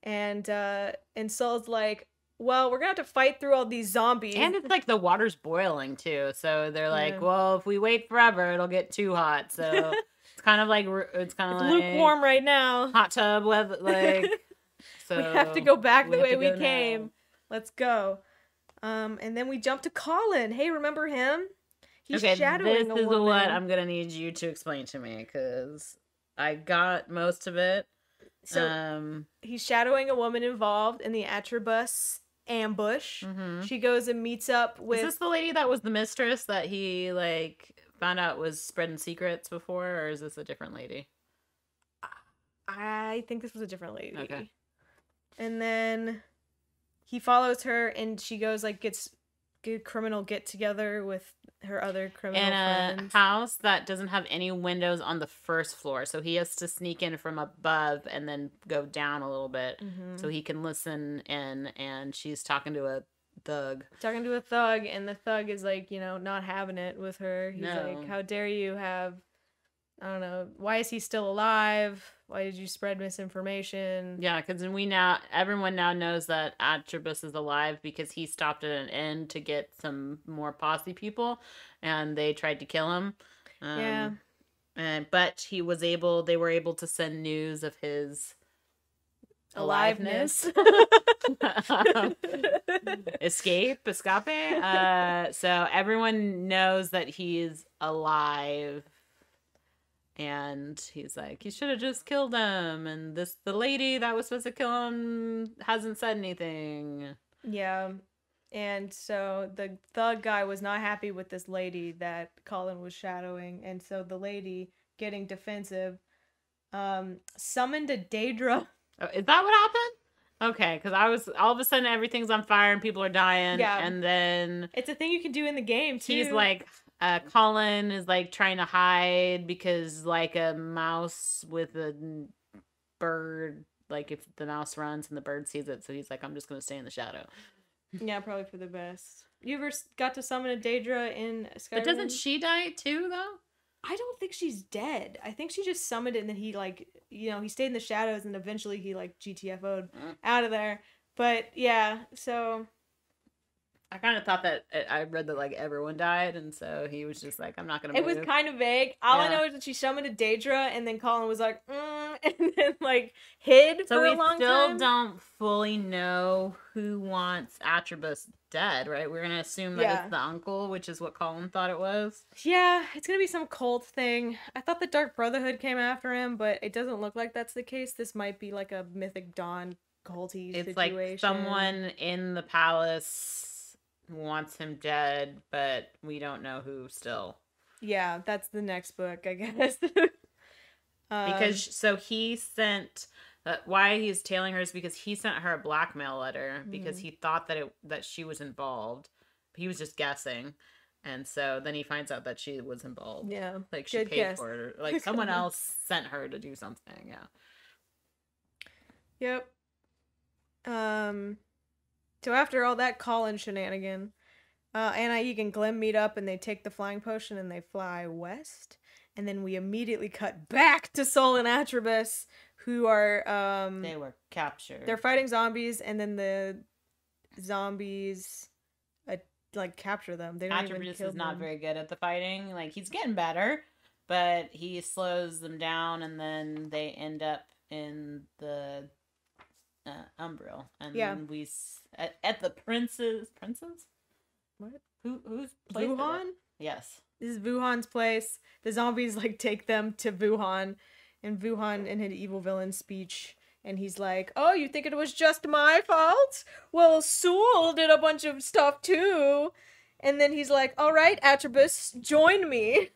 And Sol's like, well, we're gonna have to fight through all these zombies. And it's like the water's boiling too, so they're like, well, if we wait forever, it'll get too hot. So it's kind of like it's like lukewarm right now. Hot tub weather, like. So we have to go back the way we came. Now. Let's go. And then we jump to Colin. Hey, remember him? He's shadowing a woman. This is what I'm gonna need you to explain to me, because I got most of it. So he's shadowing a woman involved in the Atropos ambush. She goes and meets up with... Is this the lady that was the mistress that he like found out was spreading secrets before, or is this a different lady? I think this was a different lady. Okay. And then he follows her, and she goes like gets good criminal get together with her other criminal friends. In a house that doesn't have any windows on the first floor, so he has to sneak in from above and then go down a little bit so he can listen in. And she's talking to a thug. And the thug is like, you know, not having it with her. He's like, how dare you have, I don't know, why is he still alive? Why did you spread misinformation? Yeah, because everyone now knows that Atropos is alive because he stopped at an inn to get some more posse people, and they tried to kill him. But they were able to send news of his aliveness. Escape. So everyone knows that he's alive. And he's like, you should have just killed him. And the lady that was supposed to kill him hasn't said anything. Yeah. And so the thug guy was not happy with this lady that Colin was shadowing. And so the lady, getting defensive, summoned a Daedra. Oh, is that what happened? Okay, because I was all of a sudden everything's on fire and people are dying. Yeah. And then it's a thing you can do in the game too. He's like, Colin is like trying to hide because like a mouse with a bird, like if the mouse runs and the bird sees it, so he's like, I'm just gonna stay in the shadow. Yeah, probably for the best. You ever got to summon a Daedra in Skyrim? But doesn't she die too, though? I don't think she's dead. I think she just summoned it and then he like, he stayed in the shadows and eventually he like GTFO'd out of there. But yeah, so I kind of thought that I read that like everyone died, and so he was just like, I'm not gonna move. It was kind of vague. All I know is that she summoned a Daedra and then Colin was like, and then like hid for a long time. So we still don't fully know who wants Atribus dead, right? We're gonna assume that it's the uncle, which is what Colin thought it was. Yeah, it's gonna be some cult thing. I thought the Dark Brotherhood came after him, but it doesn't look like that's the case. This might be like a Mythic Dawn culty situation. It's like someone in the palace wants him dead, but we don't know who still. Yeah, that's the next book, I guess. Because so he sent why he's tailing her is because he sent her a blackmail letter because he thought that she was involved. He was just guessing, and so then he finds out that she was involved. Yeah, like she paid for it, or like someone else sent her to do something. Yeah. Yep. So after all that Colin shenanigan, Anna, Eve, and Glenn meet up and they take the flying potion and they fly west. And then we immediately cut back to Sol and Atribus, who are they were captured. They're fighting zombies, and then the zombies like capture them. They don't even kill them. Is not very good at the fighting. Like he's getting better, but he slows them down, and then they end up in the Umbril, and then we at the prince's what? Who's place? Wuhan? Yes. This is Wuhan's place. The zombies like take them to Wuhan, and Wuhan in an evil villain speech, and he's like, "Oh, you think it was just my fault? Well, Sewell did a bunch of stuff too." And then he's like, "All right, Atribus, join me,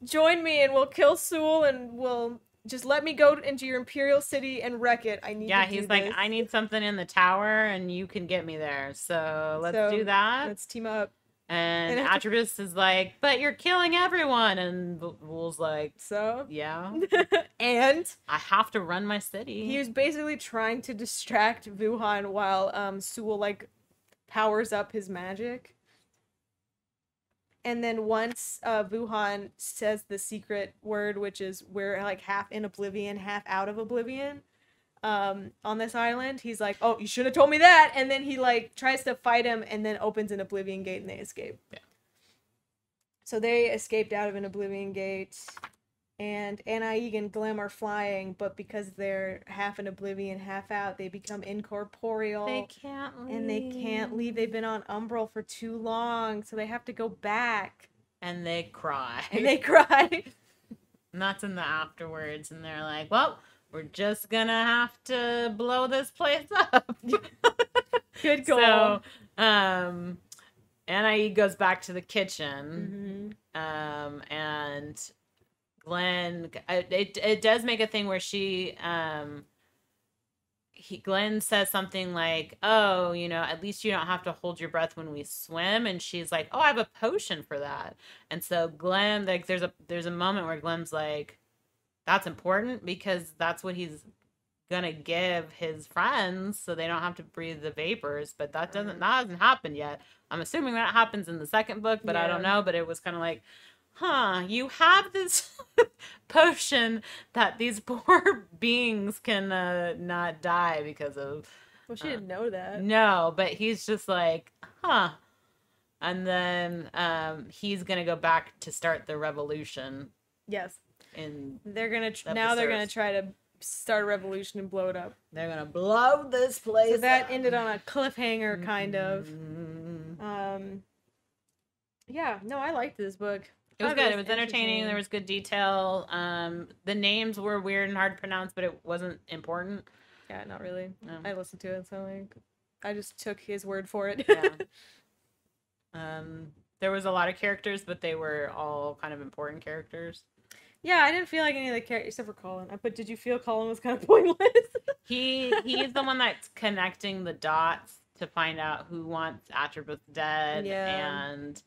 and we'll kill Sewell, and we'll just let me go into your imperial city and wreck it. I need." Yeah, he's like, "I need something in the tower, and you can get me there. So let's do that. Let's team up." And Atribus is like, "But you're killing everyone." And Wool's like, "So? Yeah." And I have to run my city. He was basically trying to distract Wuhan while Sewell like powers up his magic. And then once Wuhan says the secret word, which is we're like half in oblivion, half out of oblivion, on this island, he's like, "Oh, you should have told me that." And then he like tries to fight him and then opens an oblivion gate and they escape. Yeah. So they escaped out of an oblivion gate, and Anaig and Glim are flying, but because they're half in oblivion, half out, they become incorporeal. They can't leave. And they can't leave. They've been on Umbril for too long, so they have to go back. And they cry. And that's in the afterwards, and they're like, "Well, we're just gonna have to blow this place up." Good goal. So, Anaig goes back to the kitchen, and Glenn, it does make a thing where Glenn says something like, "Oh, at least you don't have to hold your breath when we swim." And she's like, "Oh, I have a potion for that." And so Glenn, like, there's a moment where Glenn's like, that's important because that's what he's gonna give his friends so they don't have to breathe the vapors. But that hasn't happened yet. I'm assuming that happens in the second book, but I don't know. But it was kind of like, you have this potion that these poor beings can not die because of. Well, she didn't know that. No, but he's just like, and then he's gonna go back to start the revolution. Yes. And they're gonna try to start a revolution and blow it up. They're gonna blow this place. So that ended on a cliffhanger, kind of. Yeah, no, I liked this book. It was good. It was entertaining. There was good detail. The names were weird and hard to pronounce, but it wasn't important. Yeah, not really. I listened to it, so like, I just took his word for it. Yeah. There was a lot of characters, but they were all kind of important characters. Yeah, I didn't feel like any of the characters, except for Colin. But did you feel Colin was kind of pointless? He's the one that's connecting the dots to find out who wants Atribus dead, and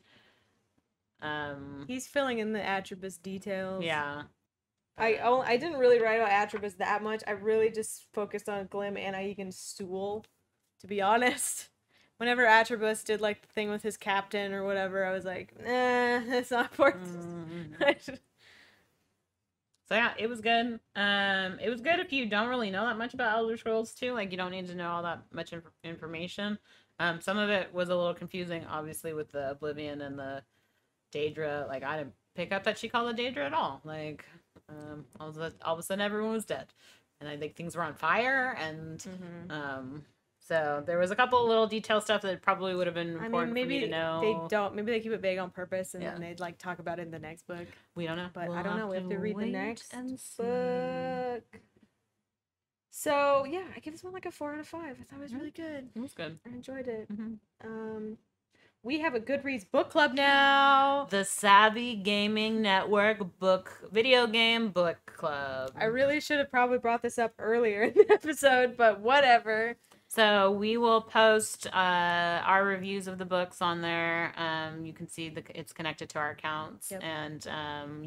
He's filling in the Atropos details. Yeah. I didn't really write about Atropos that much. I really just focused on Glim and Aegon's stool, to be honest. Whenever Atropos did like the thing with his captain or whatever, I was like, nah, that's not important. So yeah, it was good. It was good if you don't really know that much about Elder Scrolls 2. Like, you don't need to know all that much information. Some of it was a little confusing, obviously, with the Oblivion and the Daedra. Like, I didn't pick up that she called it Daedra at all. Like, all of a sudden everyone was dead, and I think things were on fire, and so there was a couple of little detail stuff that probably would have been important for me to know. Maybe they keep it vague on purpose, and then they'd like talk about it in the next book. We don't know, but I don't know. We have to read the next book. So yeah, I give this one like a 4 out of 5. I thought it was really good. It was good. I enjoyed it. We have a Goodreads book club now. The Savvy Gaming Network video game book club. I really should have probably brought this up earlier in the episode, but whatever. So we will post our reviews of the books on there. You can see it's connected to our accounts, and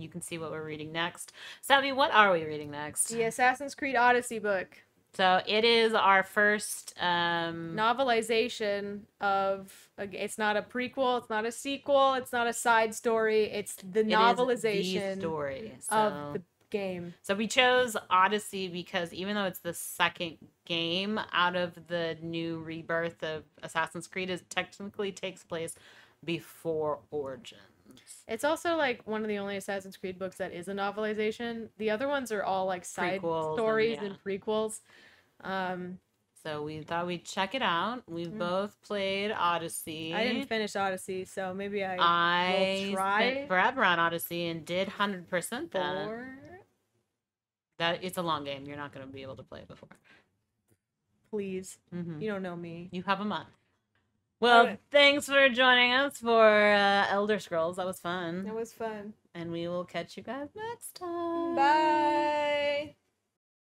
you can see what we're reading next. Savvy, what are we reading next? The Assassin's Creed Odyssey book. So it is our first novelization of. It's not a prequel. It's not a sequel. It's not a side story. It's the novelization the story of the game. So we chose Odyssey because even though it's the second game out of the new rebirth of Assassin's Creed, it technically takes place before Origins. It's also like one of the only Assassin's Creed books that is a novelization. The other ones are all like side stories and prequels. So we thought we'd check it out. We've both played Odyssey. I didn't finish Odyssey, so maybe I will try. Spent forever on Odyssey and did 100% that. It's a long game. You're not going to be able to play it before. Please. You don't know me. You have a month. Well, thanks for joining us for Elder Scrolls. That was fun. That was fun. And we will catch you guys next time. Bye.